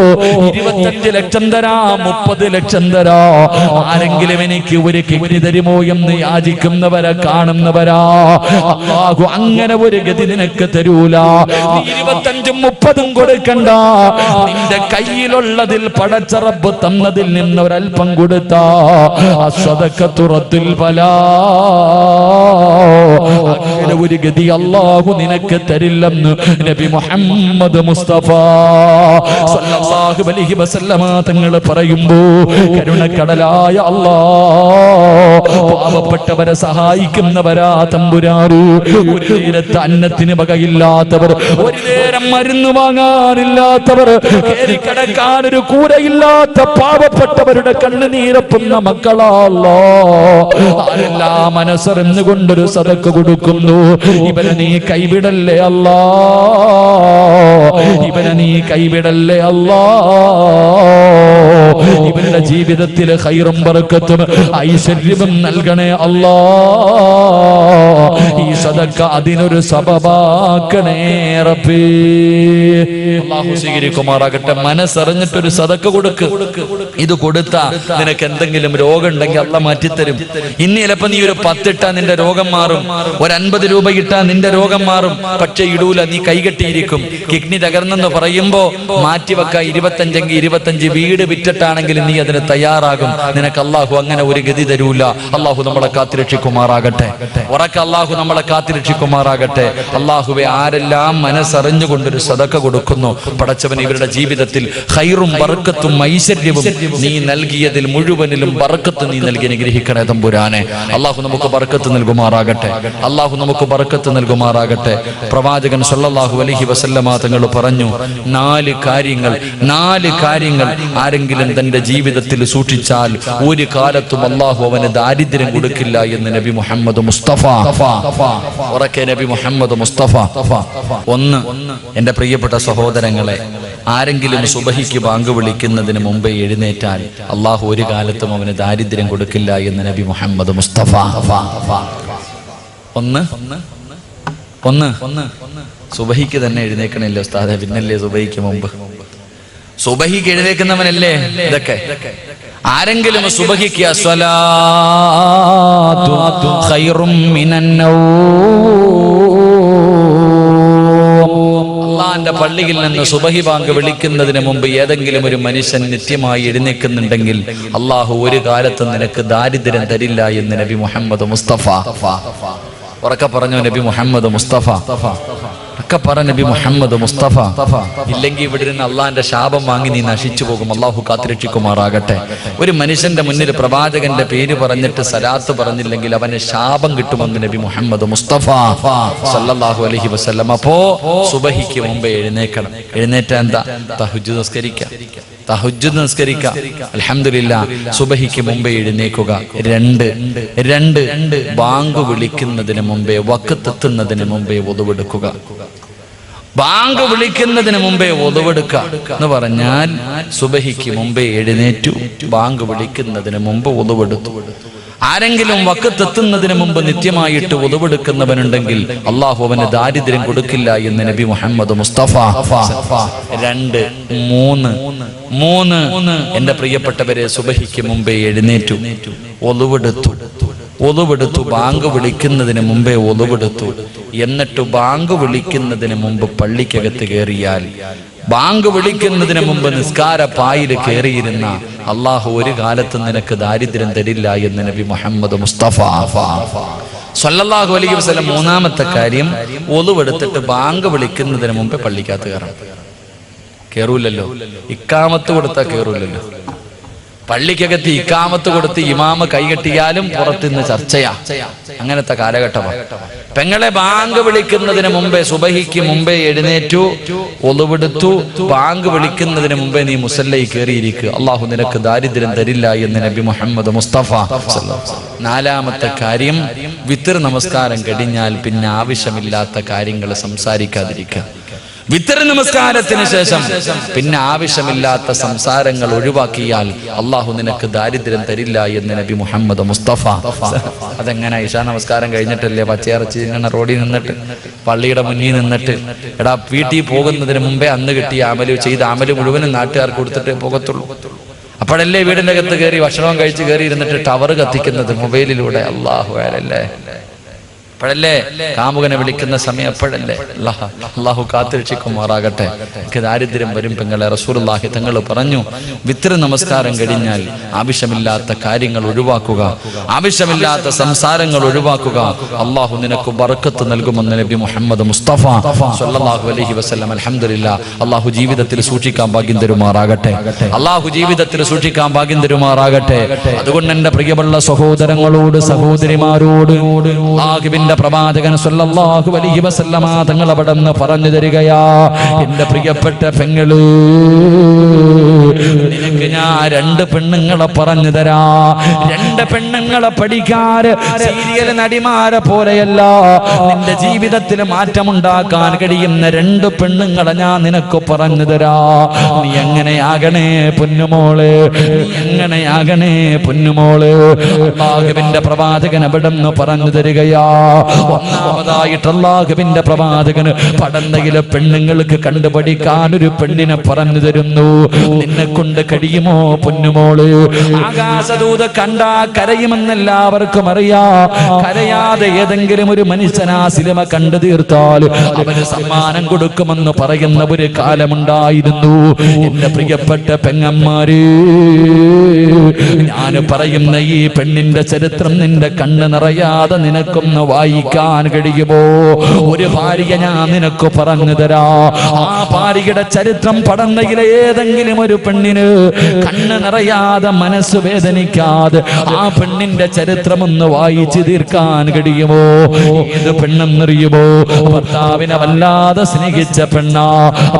25 ലക്ഷം തരാ, 30 ലക്ഷം തരാ, ആരെങ്കിലും എനിക്ക് ഒരു കിഡ്നി തരുമോ എന്ന് യാചിക്കുന്നവരെ കാണുന്നവരാ. അല്ലാഹു അങ്ങനെ ഒരു ഗതി നിനക്ക് തരൂല. 25-30 കൊടുക്കണ്ട. നിന്റെ കയ്യിലുള്ളതിൽ പടച്ച റബ്ബ് തന്നതിൽ നിന്ന് ഒരൽപ്പം കൊടുത്താ അസ്സദഖത്തു റദ്ദുൽ ബലാ. അങ്ങനെ ഒരു ഗതി അല്ലാഹു നിനക്ക് തരില്ലെന്ന് നബി മുഹമ്മദ് മുസ്തഫ സല്ലല്ലാഹു അലൈഹി വസല്ലമ തങ്ങൾ പറയുമ്പോ, കരുണക്കടലായ അല്ലാഹ്, പാവപ്പെട്ടവരെ സഹായിക്കുന്നവരാ തമ്പുരാറ്. ഒരു നേരത്തെ അന്നത്തിന് വകയില്ലാത്തവർ, ഒരു നേരം മരുന്ന് വാങ്ങാനില്ലാത്തവർ, കിടക്കാൻ ഒരു കൂരയില്ലാത്ത പാവപ്പെട്ടവരുടെ കണ്ണുനീരപ്പുന്ന മക്കളാ അല്ലാഹ്. ആരെല്ലാം മനസ്സറിഞ്ഞുകൊണ്ടൊരു സദഖ കൊടുക്കുന്നു. ഇവരെ നീ കൈവിടല്ലേ അല്ലാഹ്, ഇവരെ നീ കൈവിടല്ലേ അല്ലാഹ്. ഇവരുടെ ജീവിതത്തിൽ ഖൈറും ബറക്കത്തും ഐശ്വര്യവും നൽകണേ അല്ലാഹ്. ഈ സദഖ അതിനൊരു സബബാക്കണേ റബ്ബേ. അല്ലാഹു സ്വീകരിക്കുമാറാകട്ടെ. മനസ്സറിഞ്ഞിട്ടൊരു സദഖ കൊടുക്ക്. ഇത് കൊടുത്താ നിനക്ക് എന്തെങ്കിലും രോഗം ഉണ്ടെങ്കിൽ അല്ലാഹ് മാറ്റിത്തരും. ഇനി ചിലപ്പോ നീ ഒരു 10 ഇട്ടാ നിന്റെ രോഗം മാറും, ഒരു 50 രൂപ ഇട്ടാ നിന്റെ രോഗം മാറും. പക്ഷെ ഇടൂല, നീ കൈകെട്ടിയിരിക്കും. കിഡ്നി തകർന്നെന്ന് പറയുമ്പോ മാറ്റിവെക്ക 25 25 വീട് വിറ്റിട്ടാണെങ്കിൽ നീ അതിന് തയ്യാറാകും. നിനക്ക് അല്ലാഹു അങ്ങനെ ഒരു ഗതി തരൂല. അല്ലാഹു നമ്മളെ കാത്തുരക്ഷിക്കുമാറാകട്ടെ. ഉറക്ക അള്ളാഹു നമ്മളെ കാത്തിരക്ഷിക്കുമാറാകട്ടെ. അള്ളാഹുവെ, ആരെല്ലാം മനസ്സറിഞ്ഞുകൊണ്ടൊരു സദഖ കൊടുക്കുന്നു, പടച്ചവൻ ഇവരുടെ ജീവിതത്തിൽ ഖൈറും ബർക്കത്തും ഐശ്വര്യവും നീ നൽകിയതിൽ മുഴുവനിലും ബർക്കത്ത് നീ നൽകി അനുഗ്രഹിക്കണേ തമ്പുരാനെ. അള്ളാഹു നമുക്ക് ബർക്കത്ത് നൽകുമാറാകട്ടെ. അള്ളാഹു നമുക്ക് ബർക്കത്ത് നൽകുമാറാകട്ടെ. പ്രവാചകൻ സല്ലല്ലാഹു അലൈഹി വസല്ലമ തങ്ങൾ പറഞ്ഞു, നാല് കാര്യങ്ങൾ ആരെങ്കിലും തന്റെ ജീവിതത്തിൽ സൂക്ഷിച്ചാൽ ഒരു കാലത്തും അള്ളാഹു അവന് ദാരിദ്ര്യം കൊടുക്കില്ല എന്ന് നബി മുഹമ്മദ് മുസ്തഫ. ഉറക്കെ നബി മുഹമ്മദ് മുസ്തഫ. ഒന്ന്, എന്റെ പ്രിയപ്പെട്ട സഹോദരങ്ങളെ, ആരെങ്കിലും സുബഹിക്ക് ബാങ്ക് വിളിക്കുന്നതിന് മുമ്പേ എഴുന്നേറ്റാൽ അള്ളാഹു ഒരു കാലത്തും അവന് ദാരിദ്ര്യം കൊടുക്കില്ല എന്ന് നബി മുഹമ്മദ് മുസ്തഫ. ഒന്ന് സുബഹിക്ക് തന്നെ എഴുന്നേക്കണില്ല ഉസ്താദെ, പിന്നല്ലേ സുബഹിക്ക് മുമ്പ്? സുബഹിക്ക് എഴുന്നേക്കുന്നവനല്ലേ ഇതൊക്കെ? ആരെങ്കിലും സുബഹിക്ക് അസ്സലാത്തു ഖൈറും മിനന്നൗം, അള്ളാന്റെ പള്ളിയിൽ നിന്ന് സുബഹി ബാങ്ക് വിളിക്കുന്നതിന് മുമ്പ് ഏതെങ്കിലും ഒരു മനുഷ്യൻ നിത്യമായി എഴുന്നേൽക്കുന്നുണ്ടെങ്കിൽ അള്ളാഹു ഒരു കാലത്തും നിനക്ക് ദാരിദ്ര്യം തരില്ല എന്ന് നബി മുഹമ്മദ് മുസ്തഫ. ഉറക്കെ പറഞ്ഞു നബി മുഹമ്മദ് മുസ്തഫ. ഒക്കെ പറ നബി മുഹമ്മദ് മുസ്തഫ. ഇല്ലെങ്കിൽ ഇവിടെ നിന്ന് അള്ളാന്റെ ശാപം വാങ്ങി നീ നശിച്ചു പോകും. അള്ളാഹു കാത്തിരക്ഷിക്കുമാറാകട്ടെ. ഒരു മനുഷ്യന്റെ മുന്നിൽ പ്രവാചകന്റെ പേര് പറഞ്ഞിട്ട് സലാത്ത് പറഞ്ഞില്ലെങ്കിൽ അവന് ശാപം കിട്ടുമെന്ന് നബി മുഹമ്മദ് മുസ്തഫ സല്ലല്ലാഹു അലൈഹി വസല്ലം. അപ്പോ സുബഹിക്ക് മുമ്പേ എഴുന്നേക്കണം. എഴുന്നേറ്റ എന്താ? തഹജ്ജുദ് നിസ്കരിക്കുക. അൽഹംദുലില്ലാ, സുബഹിക്ക് മുമ്പേ എഴുന്നേക്കുക. രണ്ട് ബാങ്ക് വിളിക്കുന്നതിന് മുമ്പേ, വഖത്ത് എത്തുന്നതിന് മുമ്പേ wudu. ബാങ്ക് വിളിക്കുന്നതിന് മുമ്പേ wudu എന്ന് പറഞ്ഞാൽ സുബഹിക്ക് മുമ്പേ എഴുന്നേറ്റു, ബാങ്ക് വിളിക്കുന്നതിന് മുമ്പ് wudu. ആരെങ്കിലും വഖത്ത് എത്തുന്നതിന് മുമ്പ് നിത്യമായിട്ട് wudu അള്ളാഹു അവന് ദാരിദ്ര്യം കൊടുക്കില്ല എന്ന് നബി മുഹമ്മദ് മുസ്തഫ. മൂന്ന് എന്റെ പ്രിയപ്പെട്ടവരെ, സുബഹിക്ക് മുമ്പേ എഴുന്നേറ്റു, ഒളുവെടുത്തു, ബാങ്ക് വിളിക്കുന്നതിന് മുമ്പേ ഒളുവെടുത്തു. എന്നിട്ട് ബാങ്ക് വിളിക്കുന്നതിന് മുമ്പ് പള്ളിക്കകത്ത് കയറിയാൽ, ബാങ്ക് വിളിക്കുന്നതിന് മുമ്പ് നിസ്കാര പായിൽ കയറിയിരുന്ന അള്ളാഹു ഒരു കാലത്ത് നിനക്ക് ദാരിദ്ര്യം തരില്ല എന്ന് നബി മുഹമ്മദ് മുസ്തഫ സല്ലല്ലാഹു അലൈഹി വസല്ലം. മൂന്നാമത്തെ കാര്യം, ഒളുവെടുത്തിട്ട് ബാങ്ക് വിളിക്കുന്നതിന് മുമ്പേ പള്ളിക്കകത്ത് കയറൂലല്ലോ. ഇക്കാമത്ത് കൊടുത്താൽ കയറൂലല്ലോ. പള്ളിക്കകത്ത് ഇക്കാമത്ത് കൊടുത്ത് ഇമാമ കൈകെട്ടിയാലും പുറത്തുനിന്ന് ചർച്ചയാ. അങ്ങനത്തെ കാലഘട്ടമാണ്. പെങ്ങളെ, ബാങ്ക് വിളിക്കുന്നതിന് മുമ്പേ, സുബഹിക്ക് മുമ്പേ എഴുന്നേറ്റു, ഒളുവെടുത്തു, ബാങ്ക് വിളിക്കുന്നതിന് മുമ്പേ നീ മുസല്ലയിൽ കയറിയിരിക്കുക. അള്ളാഹു നിനക്ക് ദാരിദ്ര്യം തരില്ല എന്ന് നബി മുഹമ്മദ് മുസ്തഫ. നാലാമത്തെ കാര്യം, വിത്ർ നമസ്കാരം കഴിഞ്ഞാൽ പിന്നെ ആവശ്യമില്ലാത്ത കാര്യങ്ങൾ സംസാരിക്കാതിരിക്കുക. വിത്തർ നമസ്കാരത്തിന് ശേഷം പിന്നെ ആവശ്യമില്ലാത്ത സംസാരങ്ങൾ ഒഴിവാക്കിയാൽ അള്ളാഹു നിനക്ക് ദാരിദ്ര്യം തരില്ല എന്ന് നബി മുഹമ്മദ് മുസ്തഫ. അതെങ്ങനെ? ഇശാ നമസ്കാരം കഴിഞ്ഞിട്ടല്ലേ പച്ചയിറച്ചി ഇങ്ങനെ റോഡിൽ നിന്നിട്ട്, പള്ളിയുടെ മുന്നിൽ നിന്നിട്ട്, എടാ വീട്ടിൽ പോകുന്നതിന് മുമ്പേ അന്ന് കിട്ടിയ ചെയ്ത അമല് മുഴുവനും നാട്ടുകാർക്ക് കൊടുത്തിട്ടേ പോകത്തുള്ളൂ. അപ്പോഴല്ലേ വീടിന്റെ അകത്ത് കയറി ഭക്ഷണം കഴിച്ച് കയറി ഇരുന്നിട്ട് ടവർ കത്തിക്കുന്നത് മൊബൈലിലൂടെ. അള്ളാഹു അല്ലേ, അപ്പോഴല്ലേ കാമുകനെ വിളിക്കുന്ന സമയം, അപ്പോഴല്ലേ. അള്ളാഹു കാത്തിരക്ഷിക്കുമാറാകട്ടെ. എനിക്ക് ദാരിദ്ര്യം വരും പെങ്ങളെ. റസൂലുള്ളാഹി തങ്ങൾ പറഞ്ഞു, വിത്ർ നമസ്കാരം കഴിഞ്ഞാൽ ആവശ്യമില്ലാത്ത കാര്യങ്ങൾ ഒഴിവാക്കുക, ആവശ്യമില്ലാത്ത സംസാരങ്ങൾ ഒഴിവാക്കുക. അള്ളാഹു നിനക്ക് ബർക്കത്ത് നൽകുമെന്ന് നബി മുഹമ്മദ് മുസ്തഫ സല്ലല്ലാഹു അലൈഹി വസല്ലം. അൽഹംദുലില്ലാഹ്, അള്ളാഹു ജീവിതത്തിൽ സൂക്ഷിക്കാൻ ഭാഗ്യം തരുമാറാകട്ടെ. അള്ളാഹു ജീവിതത്തിൽ സൂക്ഷിക്കാൻ ഭാഗ്യം തരുമാറാകട്ടെ. അതുകൊണ്ട് എന്റെ പ്രിയമുള്ള സഹോദരങ്ങളോട്, സഹോദരിമാരോട്, പ്രവാചകൻ സല്ലല്ലാഹു അലൈഹി വസല്ലമ തങ്ങൾ അവിടെ നിന്ന് പറഞ്ഞു തരികയാ, എന്റെ പ്രിയപ്പെട്ട പെങ്ങള്, നിനക്ക് ഞാൻ രണ്ട് പെണ്ണുങ്ങളെ പറഞ്ഞു തരാ. രണ്ട് പെണ്ണുങ്ങളെ പഠിക്കാറ് സീരിയൽ നടിമാരെ പോലെയല്ല. നിന്റെ ജീവിതത്തിൽ മാറ്റമുണ്ടാക്കാൻ കഴിയുന്ന രണ്ട് പെണ്ണുങ്ങളെ ഞാൻ നിനക്ക് പറഞ്ഞു തരാ. നീ എങ്ങനെയാകണേ പൊന്നുമോള്, നീ എങ്ങനെയാകണേ പൊന്നുമോള്. അല്ലാഹുവിന്റെ പ്രവാചകൻ അവിടെ നിന്ന് പറഞ്ഞു തരികയാ. ഒന്നാമതായിട്ട് അല്ലാഹുവിന്റെ പ്രവാചകന് പടന്നയിലെ പെണ്ണുങ്ങൾക്ക് കണ്ടുപഠിക്കാൻ ഒരു പെണ്ണിനെ പറഞ്ഞു തരുന്നു. നിന്നെ നിനക്കൊണ്ട് കഴിയുമോ പൊന്നുമോള്? ആകാശദൂത കണ്ടാ കരയുമെന്നെല്ലാവർക്കും അറിയാം. കരയാതെ ഏതെങ്കിലും ഒരു മനുഷ്യനാ സിനിമ കണ്ടു തീർത്താൽ അവന് സമ്മാനം കൊടുക്കുമെന്ന് പറയുന്ന ഒരു കാലമുണ്ടായിരുന്നു. എന്റെ പ്രിയപ്പെട്ട പെങ്ങന്മാര്, ഞാൻ പറയുന്ന ഈ പെണ്ണിന്റെ ചരിത്രം നിന്റെ കണ്ണ് നിറയാതെ നിനക്കൊന്ന് വായിക്കാൻ കഴിയുമോ? ഒരു ഭാര്യ ഞാൻ നിനക്ക് പറഞ്ഞു തരാ. ആ ഭാര്യയുടെ ചരിത്രം പടന്നയിലെ ഏതെങ്കിലും ഒരു പെണ്ണിന് കണ്ണ് നിറയാതെ മനസ്സ് വേദനിക്കാതെ ആ പെണ്ണിന്റെ ചരിത്രം ഒന്ന് വായിച്ചു തീർക്കാൻ കഴിയുമോ? ഏത് പെണ്ണെന്നറിയുമോ? ഭർത്താവിനെ വല്ലാതെ സ്നേഹിച്ച പെണ്ണാ,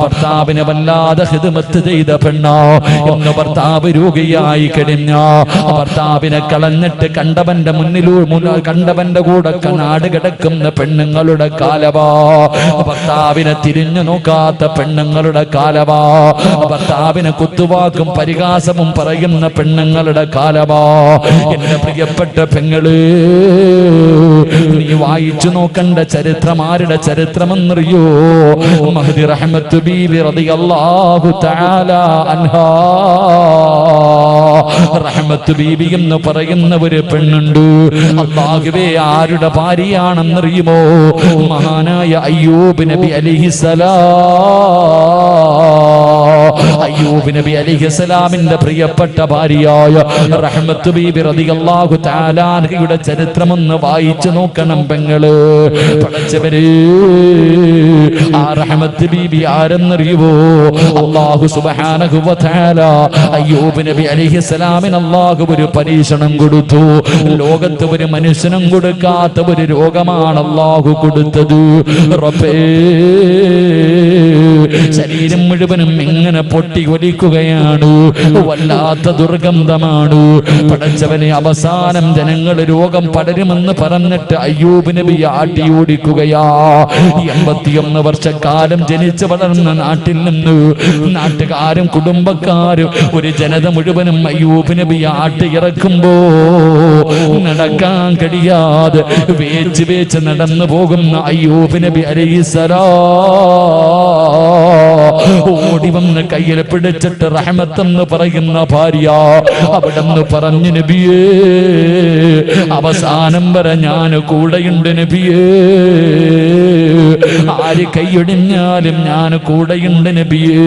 ഭർത്താവിനെ വല്ലാതെ ഹിദ്മത്ത് ചെയ്ത പെണ്ണാ. എന്ന് ഭർത്താവ് രോഗിയായി കഴിഞ്ഞ ഭർത്താവിനെ കളഞ്ഞിട്ട് കണ്ടവന്റെ കണ്ടവന്റെ കൂടെ നാട് കിടക്കുന്ന പെണ്ണുങ്ങളുടെ കാലവാ. ഭർത്താവിനെ തിരിഞ്ഞു നോക്കാത്ത പെണ്ണുങ്ങളുടെ കാലവാ. ഭർത്താവിനെ കുത്തുവാക്കും പരിഹാസവും പറയുന്ന പെണ്ണുങ്ങളുടെ കാലവാ. എന്റെ പ്രിയപ്പെട്ട പെങ്ങള്, നീ വായിച്ചു നോക്കണ്ട ചരിത്രം ആരുടെ ചരിത്രമെന്നറിയോ? മഹ്ദി റഹ്മത്ത് ബീബി റളിയല്ലാഹു തആല അൻഹാ. റഹ്മത്ത് ബീബി എന്ന് പറയുന്ന ഒരു പെണ്ണുണ്ട്. അല്ലാഹുവേ, ആരുടെ ഭാര്യയാണെന്നറിയുമോ? മഹാനായ അയ്യൂബ് നബി അലൈഹിസ്സലാം. അയ്യൂബ് നബി അലൈഹിസ്സലാമിന്റെ പ്രിയപ്പെട്ട ഭാര്യയായ റഹ്മത്ത് ബീബി റളിയല്ലാഹു തആല അൻഹയുടെ ചരിത്രമൊന്ന് വായിച്ചു നോക്കണം പെങ്ങള്. പടച്ചവരെ, ആ റഹ്മത്ത് ബീബി ആരെന്നറിയുമോ? അല്ലാഹു സുബ്ഹാനഹു വ തആല അയ്യൂബ് നബി അലൈഹിസ്സലാമിന് അല്ലാഹു ഒരു പരീക്ഷണം കൊടുത്തു. ലോകത്ത് ഒരു മനുഷ്യനും കൊടുക്കാത്ത ഒരു രോഗമാണ് അല്ലാഹു കൊടുത്തത്. റബ്ബേ, ശരീരം മുഴുവനും ഇങ്ങനെ പൊട്ടി ഒലിക്കുകയാണ്. വല്ലാത്ത ദുർഗന്ധമാണ്. പടച്ചവനെ, അവസാനം ജനങ്ങൾ രോഗം പടരുമെന്ന് പറഞ്ഞിട്ട് അയ്യൂബ് നബി ആട്ടി ഓടിക്കുകയാ. 81 വർഷക്കാലം ജനിച്ചു വളർന്ന നാട്ടിൽ നിന്ന് നാട്ടുകാരും കുടുംബക്കാരും ഒരു ജനത മുഴുവനും അയ്യൂബ് നബി ആട്ടി ഇറക്കുമ്പോ നടക്കാൻ കഴിയാതെ വേച്ച് വേച്ച് നടന്നു പോകുന്ന അയ്യൂബ് നബി അലൈഹിസ്സലാം ഓടി വന്ന് കയ്യിൽ പിടിച്ചിട്ട് റഹ്മത്തെന്ന് പറയുന്ന ഭാര്യ അവിടെന്ന് പറഞ്ഞു, നബിയേ, അവസാനം വരെ ഞാൻ കൂടെയുണ്ട് നബിയേ. ആര് കൈയൊടിഞ്ഞാലും ഞാൻ കൂടെയുണ്ട് നബിയേ.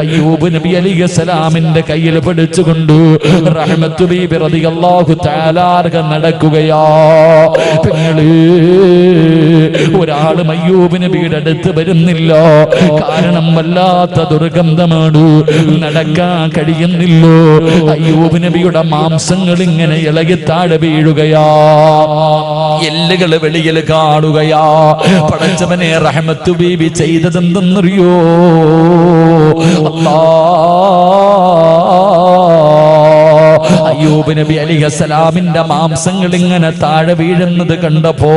അയ്യൂബ് നബി അലൈഹിസ്സലാമിന്റെ കയ്യിൽ പിടിച്ചുകൊണ്ട് റഹ്മത്ത് ബീബി റളിയല്ലാഹു തആല നടക്കുകയാ. പെങ്ങളെ, ഒരാളും അയ്യൂബ് നബിയുടെ അടുത്ത് വരുന്നില്ല. കാരണം വല്ലാത്ത ദുർഗന്ധമാണ്. നടക്കാൻ കഴിയുന്നില്ലോ. അയ്യൂബ് നബിയുടെ മാംസങ്ങൾ ഇങ്ങനെ ഇളകി താഴെ വീഴുകയാ. എല്ലുകൾ വെളിയിൽ കാണുകയാ. പടച്ചവനെ, റഹ്മത്ത് ബീബി ചെയ്തതെന്തെന്നറിയോ? അയ്യൂബ് നബി അലൈഹിസ്സലാമിന്റെ മാംസങ്ങൾ ഇങ്ങനെ താഴെ വീഴുന്നത് കണ്ടപ്പോ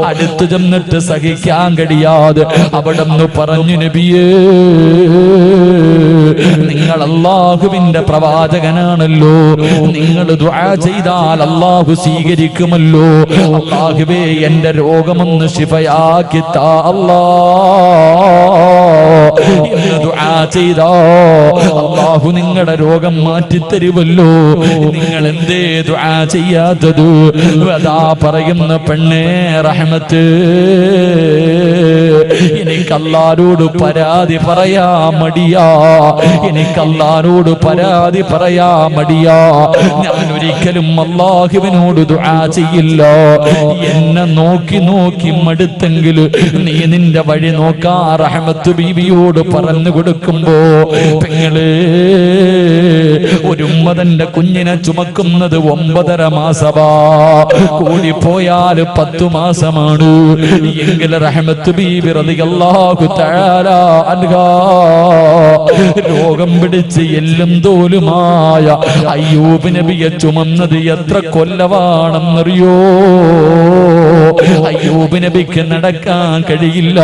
അടുത്തു ചെന്നിട്ട് സഹിക്കാൻ കഴിയാതെ അവിടെന്ന് പറഞ്ഞു, നബിയേ, നിങ്ങൾ അല്ലാഹുവിന്റെ പ്രവാചകനാണല്ലോ. നിങ്ങൾ ദുആ ചെയ്താൽ അല്ലാഹു സ്വീകരിക്കുമല്ലോ. അല്ലാഹുവേ, എന്റെ രോഗമൊന്ന് ശിഫയാക്കി താ അല്ലാഹ് എന്ന് ദുആ ചെയ്താ അല്ലാഹു നിങ്ങളുടെ രോഗം മാറ്റിത്തരുമല്ലോ. നിങ്ങൾ എന്തേ ദുആ ചെയ്യാത്തത്? അതാ പറയുന്ന പെണ്ണേ, റഹ്മത്ത്, എനിക്ക് അല്ലാഹുവോട് പരാതി പറയാ മടിയാ. എനിക്ക് അല്ലാഹുവോട് പരാതി പറയാ മടിയാ. ഞാൻ ഒരിക്കലും അല്ലാഹുവിനോട് ദുആ ചെയ്യില്ല. എന്നെ നോക്കി നോക്കി മടുത്തെങ്കിൽ നീ നിന്റെ വഴി നോക്കാ റഹ്മത്ത് ബീവിയോട് പറഞ്ഞു കൊടുക്കുമ്പോ, പെങ്ങളെ, ഒരു ഉമ്മതന്റെ കുഞ്ഞിനെ ചുമക്കുന്നത് 9.5 മാസമാ. കൂടിപ്പോയാൽ 10 മാസമാണ്. എങ്കിൽ റഹ്മത്ത് ബീബി റളിയല്ലാഹു തആല അൻഹാ രോഗം പിടിച്ച് എല്ലും തോലുമായ അയ്യൂബ് നബിയെ ചുമന്നത് എത്ര കൊല്ലമാണെന്നറിയോ? അയ്യൂബ് നബിക്ക് നടക്കാൻ കഴിയില്ല.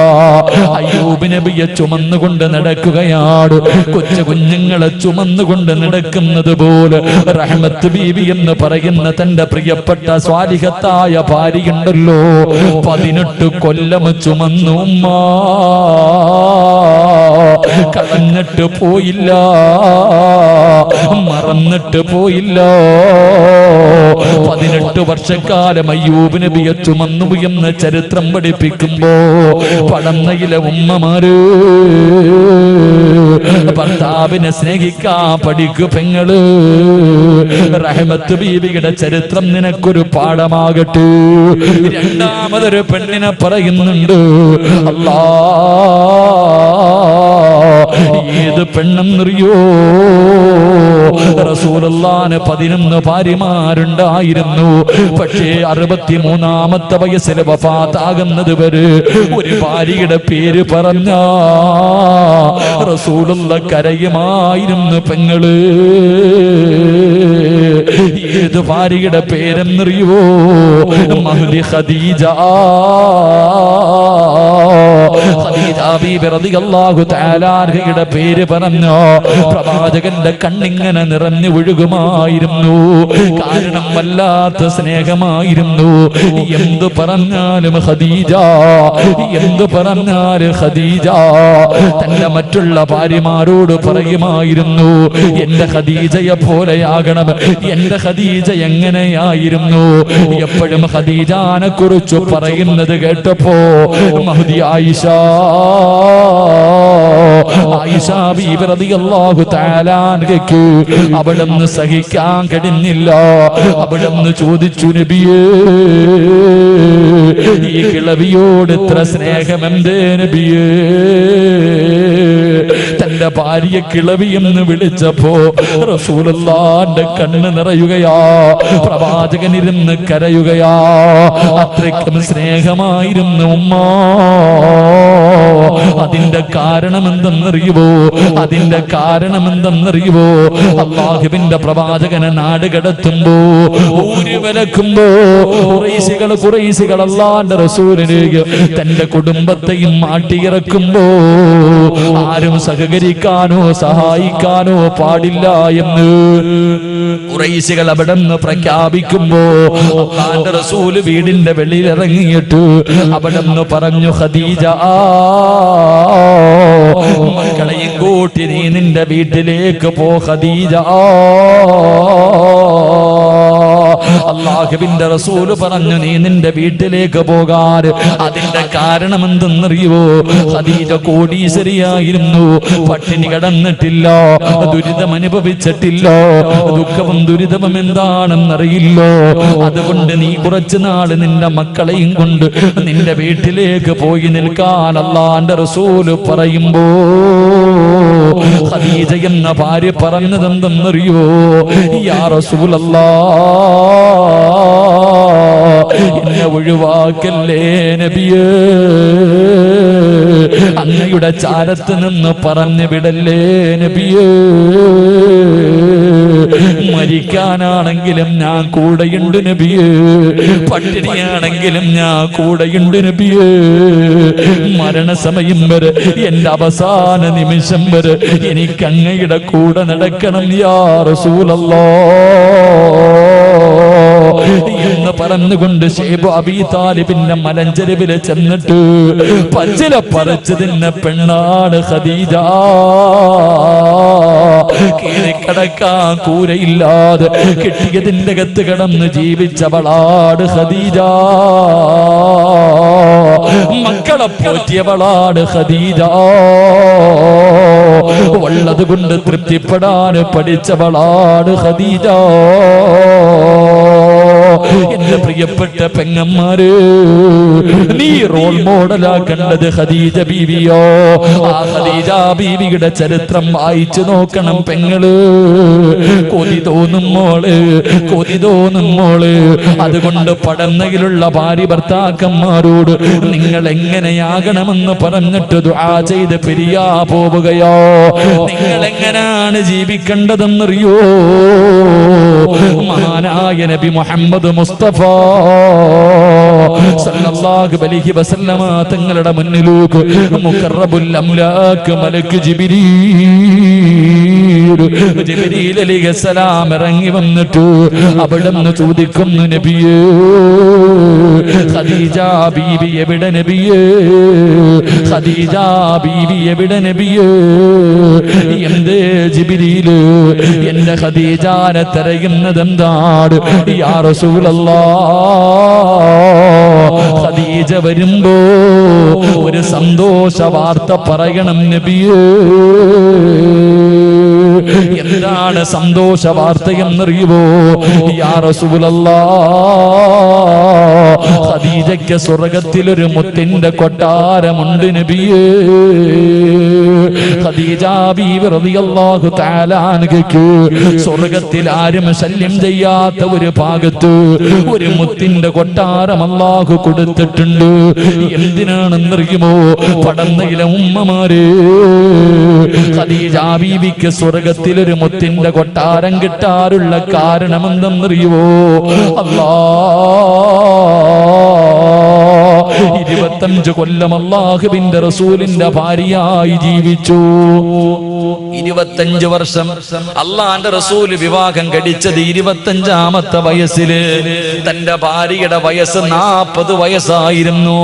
അയ്യൂബ് നബിയെ ചുമന്നുകൊണ്ട് നടക്കുകയാണ്. കൊച്ചു കുഞ്ഞുങ്ങളെ ചുമന്നുകൊണ്ട് നടക്കുന്നത് പോലെ റഹ്മത്ത് ബീബി എന്ന് പറയുന്ന തന്റെ പ്രിയപ്പെട്ട സ്വാലിഹത്തായ ഭാര്യയുണ്ടല്ലോ, 18 കൊല്ലം ചുമന്നു ഉമ്മ. കളഞ്ഞിട്ട് പോയില്ല, മറന്നിട്ട് പോയില്ല. 18 വർഷക്കാലം അയ്യൂബ് നബിയെ ചുമന്നു എന്ന് ചരിത്രം പഠിപ്പിക്കുമ്പോ പടന്നയിലെ ഉമ്മമാര് ഭർത്താവിനെ സ്നേഹിക്കാൻ പഠിക്കു പെങ്ങള്. റഹ്മത്ത് ബീവിയുടെ ചരിത്രം നിനക്കൊരു പാഠമാകട്ടെ. രണ്ടാമതൊരു പെണ്ണിനെ പറയുന്നുണ്ട്. അല്ലാ, ഏത് പെണ്ണെന്നറിയോ? റസൂലുള്ളാഹിന് 11 ഭാര്യമാരുണ്ടായിരുന്നു. പക്ഷേ 63-ാമത്തെ വയസ്സിൽ വഫാത്താകുന്നത് വരെ ഒരു ഭാര്യയുടെ പേര് പറഞ്ഞ റസൂലുള്ള കരയുമായിരുന്നു പെങ്ങള്. ഏത് ഭാര്യയുടെ പേരെന്നറിയോ? മഹ്ദി ഖദീജ. ഖദീജ ബീബി റളിയല്ലാഹു തആല അൻഹയുടെ പേര് പറഞ്ഞു പ്രവാചകന്റെ കണ്ണിങ്ങനെ നിറഞ്ഞു ഒഴുകുമായിരുന്നു. കാരണം വല്ലാത്ത സ്നേഹമായിരുന്നു. എന്തു പറഞ്ഞാലും ഖദീജ, എന്തു പറഞ്ഞാലും ഖദീജ തന്റെ മറ്റുള്ള ഭാര്യമാരോട് പറയുമായിരുന്നു, എന്റെ ഖദീജയെ പോലെയാകണം. എന്റെ ഖദീജ എങ്ങനെയായിരുന്നു? എപ്പോഴും ഖദീജാനെ കുറിച്ച് പറയുന്നത് കേട്ടപ്പോ മഹ്ദി ആയിഷ ബീബി റളിയല്ലാഹു തആല അൻഹയ്ക്ക് അവിടുന്ന് സഹിക്കാൻ കഴിഞ്ഞില്ല. അവിടുന്ന് ചോദിച്ചു, നബിയേ, ഈ കിളവിയോട് ഇത്ര സ്നേഹമെന്തേ നബിയേ? തന്റെ ഭാര്യ കിളവി എന്ന് വിളിച്ചപ്പോ റസൂലുള്ളാഹിന്റെ കണ്ണ് നിറയുകയാ, പ്രവാചകൻ ഇരുന്ന് കരയുകയാ. അത്രയ്ക്കും സ്നേഹമായിരുന്നു ഉമ്മ. അതിന്റെ കാരണം എന്തെന്നറിയുവോ? അതിന്റെ കാരണം എന്തെന്നറിയുവോ? അല്ലാഹുവിന്റെ പ്രവാചകനെ നാട് കടത്തുമ്പോ, ഊരി വിലക്കുമ്പോ ഖുറൈശികൾ അല്ലാഹുവിന്റെ റസൂലിലേക്ക് തന്റെ കുടുംബത്തെയും മാട്ടിയിറക്കുമ്പോ ആരും സഹകരിക്കാനോ സഹായിക്കാനോ പാടില്ല എന്ന് ഖുറൈശികൾ അവിടെ നിന്ന് പ്രഖ്യാപിക്കുമ്പോ അല്ലാഹുവിന്റെ റസൂൽ വീടിന്റെ വെളിയിൽ ഇറങ്ങിയിട്ട് അവിടെ നിന്ന് പറഞ്ഞു, ഖദീജ, മക്കളെയും കൂട്ടി നീ നിന്റെ വീട്ടിലേക്ക് പോ ഖദീജ. അല്ലാഹുവിന്റെ റസൂല് പറഞ്ഞു, നീ നിന്റെ വീട്ടിലേക്ക് പോകാൻ. അതിന്റെ കാരണം എന്തെന്നറിയുവോ? ഖദീജ കോടീശ്വരിയായിരുന്നു. പട്ടിണി കിടന്നിട്ടില്ല, ദുരിതം അനുഭവിച്ചിട്ടില്ല. ദുഃഖവും ദുരിതവും എന്താണെന്നറിയില്ല. അതുകൊണ്ട് നീ കുറച്ചു നാള് നിന്റെ മക്കളെയും കൊണ്ട് നിന്റെ വീട്ടിലേക്ക് പോയി നിൽക്കാൻ അല്ലാഹുവിന്റെ റസൂല് പറയുമ്പോ ഖദീജ എന്ന ഭാര്യ പറഞ്ഞതെന്തെന്നറിയോ? യാ റസൂലല്ലാഹ്, എന്നെ ഒഴിവാക്കല്ലേ നബിയേ, അങ്ങയുടെ ചാരത്ത് നിന്ന് പറഞ്ഞു വിടല്ലേ നബിയേ. മരിക്കാനാണെങ്കിലും ഞാൻ കൂടെയുണ്ട് നബിയേ, പട്ടിണിയാണെങ്കിലും ഞാൻ കൂടെയുണ്ട് നബിയേ. മരണസമയം വരെ, എന്റെ അവസാന നിമിഷം വരെ എനിക്ക് അങ്ങയുടെ കൂടെ നടക്കണം യാ റസൂലല്ലാഹ് എന്ന് പറഞ്ഞുകൊണ്ട് ശൈബ് അബീ താലിബിന്റെ മലഞ്ചെരുവില് ചെന്നിട്ട് പച്ചില പറിച്ചു തിന്ന പെണ്ണാണ് ഖദീജ. കീറിക്കടക്കാൻ കൂരയില്ലാതെ കെട്ടിയതിന്റെ അകത്ത് കിടന്ന് ജീവിച്ചവളാണ് ഖദീജ. മക്കളെ പോറ്റിയവളാണ് ഖദീജ. ഉള്ളത് കൊണ്ട് തൃപ്തിപ്പെടാൻ പഠിച്ചവളാണ് ഖദീജ. എന്റെ പ്രിയപ്പെട്ട പെങ്ങന്മാര്, നീ റോൾ മോഡലാക്കേണ്ടത് ഖദീജ ബീവിയോ? ആ ഖദീജ ബീവിയുടെ ചരിത്രം വായിച്ചു നോക്കണം പെങ്ങള്. കൊതി തോന്നും മോള്, കൊതി തോന്നും മോള്. അതുകൊണ്ട് പടന്നയിലുള്ള ഭാര്യ ഭർത്താക്കന്മാരോട് നിങ്ങൾ എങ്ങനെയാകണമെന്ന് പറഞ്ഞിട്ട് ദുആ ചെയ്ത് പിരിയാ പോവുകയോ? നിങ്ങൾ എങ്ങനെയാണ് ജീവിക്കേണ്ടതെന്നറിയോ? മഹാനായ നബി മുഹമ്മദ് മുസ്തഫ സല്ലല്ലാഹു അലൈഹി വസല്ലമ തങ്ങളുടെ മുന്നിലേക്ക് മുഖറബുൽ അംലാക്ക് മലക്ക് ജിബ്രീൽ ജിബ്രീൽ അലൈഹിസ്സലാം ഇറങ്ങി വന്നിട്ട് അവിടുന്ന് ചോദിക്കുന്നു, നബിയേ ഖദീജ ബീവി എവിടെ നബിയേ? ഖദീജ ബീവി എവിടെ നബിയേ? എന്തേ ജിബ്രീല് എന്റെ ഖദീജാനെ തിരയുന്നത് എന്താണ്? യാ റസൂലല്ലാഹ്, ഖദീജ വരുമ്പോ ഒരു സന്തോഷ വാർത്ത പറയണം നബിയേ. എന്താണ് സന്തോഷ വാർത്തയെന്നറിയുമോ? യാ റസൂലല്ലാഹ്, ഖദീജയ്ക്ക് സ്വർഗ്ഗത്തിലൊരു മുത്തിന്റെ കൊട്ടാരമുണ്ട് നബിയേ. ഖദീജ ബീവി റളിയല്ലാഹു തആല അൻഹയ്ക്ക് സ്വർഗ്ഗത്തിൽ ആരും ശല്യം ചെയ്യാത്ത ഒരു ഭാഗത്ത് ഒരു മുത്തിന്റെ കൊട്ടാരം അല്ലാഹു കൊടുത്തിട്ടുണ്ട്. എന്തിനാണെന്നറിയുമോ? പടന്നയിലെ ഉമ്മമാരെ, ഖദീജ ബീവിക്ക് സ്വർഗ്ഗത്തിലൊരു മുത്തിന്റെ കൊട്ടാരം കിട്ടാറുള്ള കാരണം എന്തെന്നറിയുമോ? അല്ലാഹ് 25 കൊല്ലം അല്ലാഹുവിന്റെ റസൂലിന്റെ ഭാര്യയായി ജീവിച്ചു. 25 വർഷം അള്ളാന്റെ റസൂല് വിവാഹം കഴിച്ചത് 25ാമത്തെ വയസ്സില്. തന്റെ ഭാര്യയുടെ വയസ്സ് 40 വയസ്സായിരുന്നു.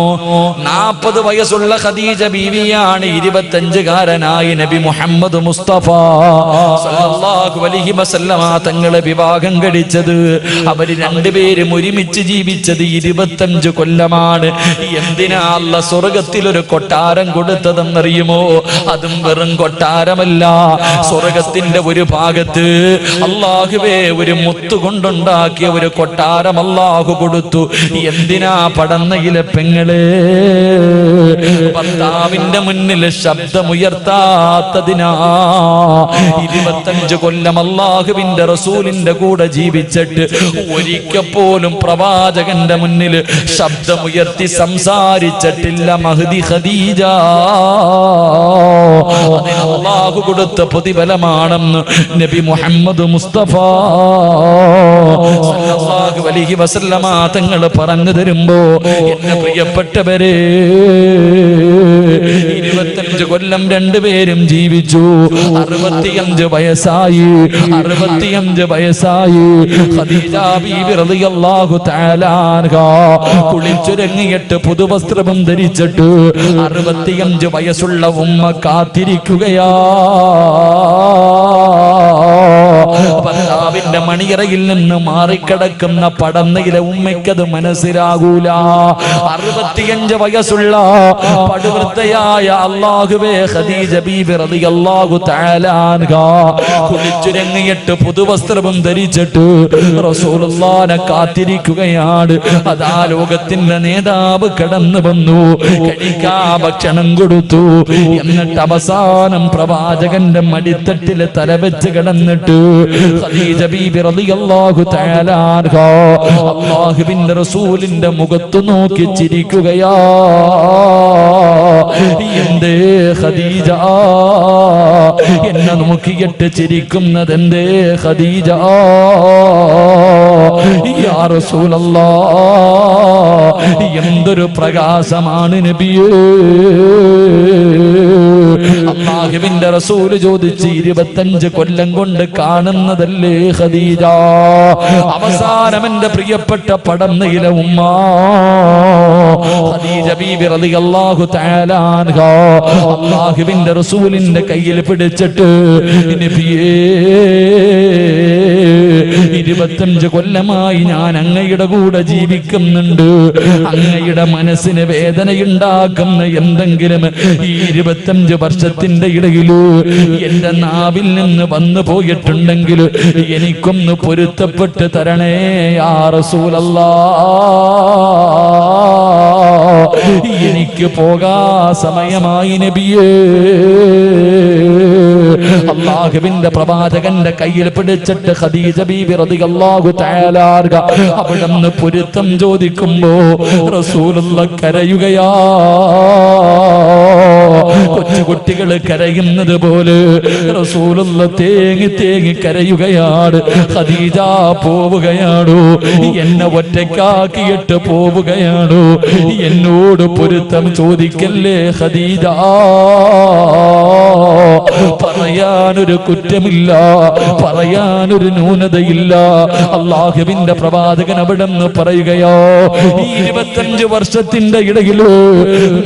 40 വയസ്സുള്ള ഖദീജ ബീവിയാണ് 25കാരനായി നബി മുഹമ്മദ് മുസ്തഫ സല്ലല്ലാഹു അലൈഹി വസല്ലമ തങ്ങളെ വിവാഹം കഴിച്ചത്. അവര് രണ്ടുപേരും ഒരുമിച്ച് ജീവിച്ചത് 25 കൊല്ലമാണ്. എന്തിനാ അല്ലാഹ് സ്വർഗ്ഗത്തിൽ ഒരു കൊട്ടാരം കൊടുത്തതെന്നറിയുമോ? അതും വെറും കൊട്ടാരമല്ല, സ്വർഗ്ഗത്തിന്റെ ഒരു ഭാഗത്ത് അല്ലാഹുവേ ഒരു മുത്തുകൊണ്ടുണ്ടാക്കിയ ഒരു കൊട്ടാരം അല്ലാഹു കൊടുത്തു. എന്തിനാ? പടന്നയിലെ പെങ്ങളെ, ഭർത്താവിന്റെ മുന്നിൽ ശബ്ദമുയർത്താത്തതിനാ. 25 കൊല്ലം അല്ലാഹുവിന്റെ റസൂലിന്റെ കൂടെ ജീവിച്ചിട്ട് ഒരിക്കൽ പോലും പ്രവാചകന്റെ മുന്നിൽ ശബ്ദമുയർത്തി സംസാരിച്ചിട്ടില്ല മഹ്ദി ഖദീജ. അതിന് അല്ലാഹു കൊടുത്ത പ്രതിഫലമാണെന്ന് നബി മുഹമ്മദ് മുസ്തഫ സല്ലല്ലാഹു അലൈഹി വസല്ലമ തങ്ങൾ പറഞ്ഞു തരുമ്പോ, എന്റെ പ്രിയപ്പെട്ടവരെ, 25 കൊല്ലം രണ്ടുപേരും ജീവിച്ചു. 65 വയസ്സായി. 65 വയസ്സായി ഖദീജ ബീവി റളിയല്ലാഹു തആല അൻഹാ കുളിച്ചൊരുങ്ങിയിട്ട് പുതുവസ്ത്രവും ധരിച്ചിട്ട് 65 വയസ്സുള്ള ഉമ്മ കാത്തിരിക്കുകയാ. ഭർത്താവിന്റെ മണിയറയിൽ നിന്ന് മാറിക്കിടക്കുന്ന പടന്നയിലെ ഉമ്മയ്ക്കത് മനസ്സിലാകൂല. 65 വയസ്സുള്ള പടുവൃത്തയായ അല്ലാഹുവേ ഖദീജ ബീവി റളിയല്ലാഹു തആല അൻഹാ കുളിച്ചുരങ്ങിയിട്ട് പുതുവസ്ത്രവും ധരിച്ചിട്ട് റസൂലുള്ളാഹിനെ കാത്തിരിക്കുകയാണ്. അതാ ലോകത്തിന്റെ നേതാവ് കടന്നു വന്നു, കഴിക്കാ ഭക്ഷണം കൊടുത്തു. എന്നിട്ട് അവസാനം പ്രവാചകന്റെ മടിത്തട്ടിൽ തലവെച്ച് കിടന്നിട്ട് ഖദീജ ബീബി റളിയല്ലാഹു തആല അൻഹാ അല്ലാഹുവിന്റെ റസൂലിന്റെ മുഖത്ത് നോക്കി ചിരിക്കുകയാ. എന്തേ ഖദീജ എന്നെ നോക്കിയിട്ട് ചിരിക്കുന്നത്? എന്തേ ഖദീജ? യാ റസൂലല്ലാഹ്, എന്തൊരു പ്രകാശമാണ് നബിയേ. അല്ലാഹുവിന്റെ റസൂൽ ചോദിച്ച്, 25 കൊല്ലം കൊണ്ട് കാണുന്നതല്ലേ ഖദീജ? അവസാനം എന്റെ പ്രിയപ്പെട്ട പടന്നയിലെ ഉമ്മ ഖദീജ ബീബി റളിയല്ലാഹു തആല അൻഹാ അല്ലാഹുവിന്റെ റസൂലിന്റെ കയ്യിൽ പിടിച്ചിട്ട്, നബിയേ 25 കൊല്ലമായി ഞാൻ അങ്ങയുടെ കൂടെ ജീവിക്കുന്നുണ്ട്. അങ്ങയുടെ മനസ്സിന് വേദനയുണ്ടാക്കുന്ന എന്തെങ്കിലും ഈ 25 വർഷത്തിന്റെ ഇടയിൽ എന്റെ നാവിൽ നിന്ന് വന്നു പോയിട്ടുണ്ടെങ്കിൽ എനിക്കൊന്ന് പൊരുത്തപ്പെട്ട് തരണേ യാ റസൂലല്ലാഹ്. എനിക്ക് പോകാ സമയമായി നബിയേ. അല്ലാഹുവിന്റെ പ്രവാചകന്റെ കയ്യിൽ പിടിച്ചിട്ട് ഖദീജ ബീബി റളിയല്ലാഹു തആല അൻഹാ അവിടുന്ന് പൊരുത്തം ചോദിക്കുമ്പോ റസൂലുള്ളാഹ് കരയുകയാ. കൊച്ചുകുട്ടികൾ കരയുന്നത് പോലെ റസൂലുള്ളാഹ് തേങ്ങി തേങ്ങി കരയുകയാണ്. ഖദീജ പോവുകയാണോ? എന്നെ ഒറ്റയ്ക്കാക്കിയിട്ട് പോവുകയാണോ? എന്നോട് പൊരുത്തം ചോദിക്കല്ലേ ഖദീജ. പറയാനൊരു കുറ്റമില്ല, പറയാനൊരു ന്യൂനതയില്ല. അള്ളാഹുവിന്റെ പ്രവാചകൻ അവിടെ നിന്ന് പറയുകയോ, ഈ 25 വർഷത്തിന്റെ ഇടയില്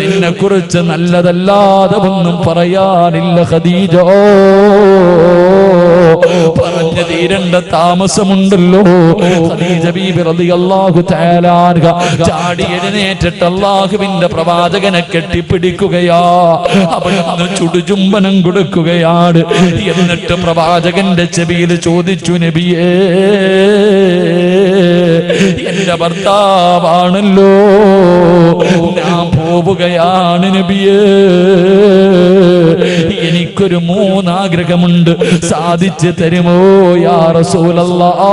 നിന്നെ കുറിച്ച് നല്ലതല്ലാതെ ഒന്നും പറയാനില്ല ഖദീജ. പറഞ്ഞു തീരേണ്ട താമസമുണ്ടല്ലോ. ഖദീജ ബീബി റളിയല്ലാഹു തആല അൻഹ ചാടി എഴുന്നേറ്റിട്ട് അല്ലാഹുവിന്റെ പ്രവാചകനെ കെട്ടിപ്പിടിക്കുകയാ. അവിടുന്ന് ചുടുചുംബനം കൊടുക്കുകയാണ്. എന്നിട്ട് പ്രവാചകന്റെ ചെവിയിൽ ചോദിച്ചു, നബിയേ, എന്റെ ഭർത്താവാണല്ലോ, ഞാൻ പോവുകയാണ് നബിയേ. എനിക്കൊരു 3 ആഗ്രഹമുണ്ട്, സാധിച്ചു തരുമോ യാ റസൂലല്ലാഹ്?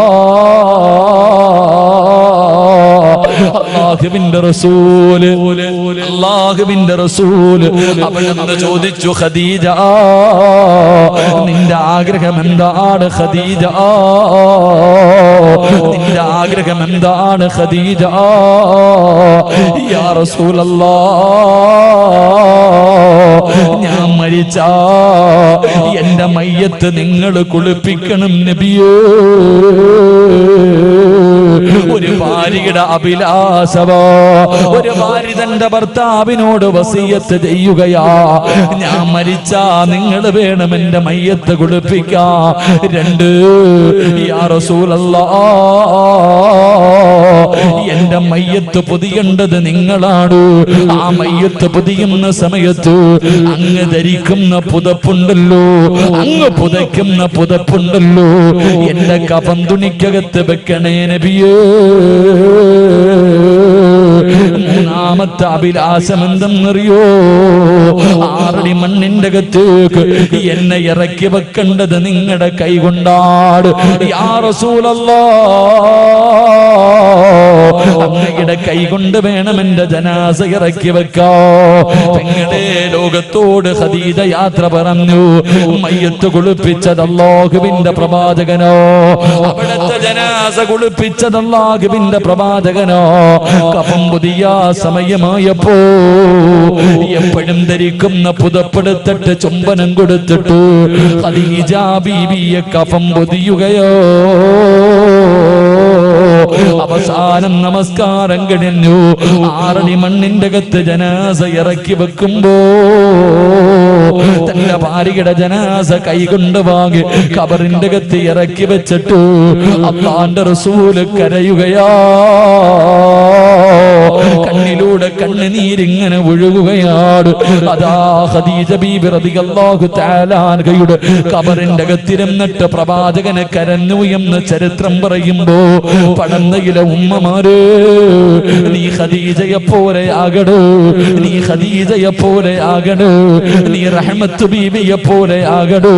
അല്ലാഹുവിന്റെ റസൂൽ അവിടുന്ന് ചോദിച്ചു, ഖദീജ, നിന്റെ ആഗ്രഹം എന്താണ് ഖദീജ? നിന്റെ ആഗ്രഹം എന്താണ് ഖദീജ? യാ റസൂലല്ലാഹ്, ഞാൻ മരിച്ചാ എന്റെ മയ്യത്ത് നിങ്ങൾ കുളിപ്പിക്കണം നബിയേ. ഒരു ഭാര്യയുടെ അഭിലാഷമോ, ഒരു ഭാര്യ തന്റെ ഭർത്താവിനോട് വസിയത്ത് ചെയ്യുകയാ, ഞാൻ മരിച്ചാ നിങ്ങൾ വേണം എന്റെ മയ്യത്ത് കുളിപ്പിക്കാൻ. 2, യാ റസൂലല്ലാഹ്, എന്റെ മയ്യത്ത് പൊതിയേണ്ടത് നിങ്ങളാണ്. ആ മയ്യത്ത് പൊതിയുന്ന സമയത്ത് അങ്ങ് ധരിക്കുന്ന പുതപ്പുണ്ടല്ലോ, അങ്ങ് പുതയ്ക്കുന്ന പുതപ്പുണ്ടല്ലോ, എന്റെ കഫൻ തുണിക്കകത്ത് വെക്കണേ നബിയേ. 3ാമത്തെ അഭിലാഷം എന്തെന്നറിയോ? 6 അടി മണ്ണിന്റെ അകത്തേക്ക് എന്നെ ഇറക്കി വെക്കേണ്ടത് നിങ്ങളുടെ കൈ കൊണ്ടാണ്. യാ റസൂലല്ലാഹ്, അങ്ങയുടെ കൈ കൊണ്ട് വേണം എന്റെ ജനാസ ഇറക്കി വെക്കാ. പെങ്ങളെ, ലോകത്തോട് ഖദീജ യാത്ര പറഞ്ഞു. മയ്യത്ത് കുളിപ്പിച്ചത് അല്ലാഹുവിന്റെ പ്രവാചകനോ, അവിടുത്തെ ജനാസ കുളിപ്പിച്ചത് അല്ലാഹുവിന്റെ പ്രവാചകനോ. കഫൻ പുതിയ സമയമായപ്പോ എപ്പോഴും ധരിക്കുന്ന പുതപ്പെടുത്തിട്ട് ചുംബനം കൊടുത്തിട്ട് ഖദീജ ബീവിയെ കഫൻ പൊതിയുകയോ. അവസാനം നമസ്കാരം കഴിഞ്ഞു. 6 അടി മണ്ണിന്റെ അകത്ത് ജനാസ ഇറക്കി വെക്കുമ്പോ തന്റെ ഭാര്യയുടെ ജനാസ കൈകൊണ്ട് വാങ്ങി ഖബറിന്റെ അകത്ത് ഇറക്കി വെച്ചിട്ട് അല്ലാഹുവിന്റെ റസൂല് കരയുകയാ. കണ്ണിലൂടെ കണ്ണുനീരിങ്ങനെ ഒഴുകുകയാണ്. അതാ ഖദീജ ബീബി റളിയല്ലാഹു തആല അൻഹയുടെ ഖബറിന്റെ അകത്തിരുന്നിട്ട് പ്രവാചകനെ കരഞ്ഞു എന്ന് ചരിത്രം പറയുമ്പോ, പടന്നയിലെ ഉമ്മമാര്, നീ ഖദീജയെ പോലെ ആകണോ, നീ ഖദീജയെ പോലെ ആകണോ, നീ റഹ്മത്ത് ബീബിയെ പോലെ ആകണോ.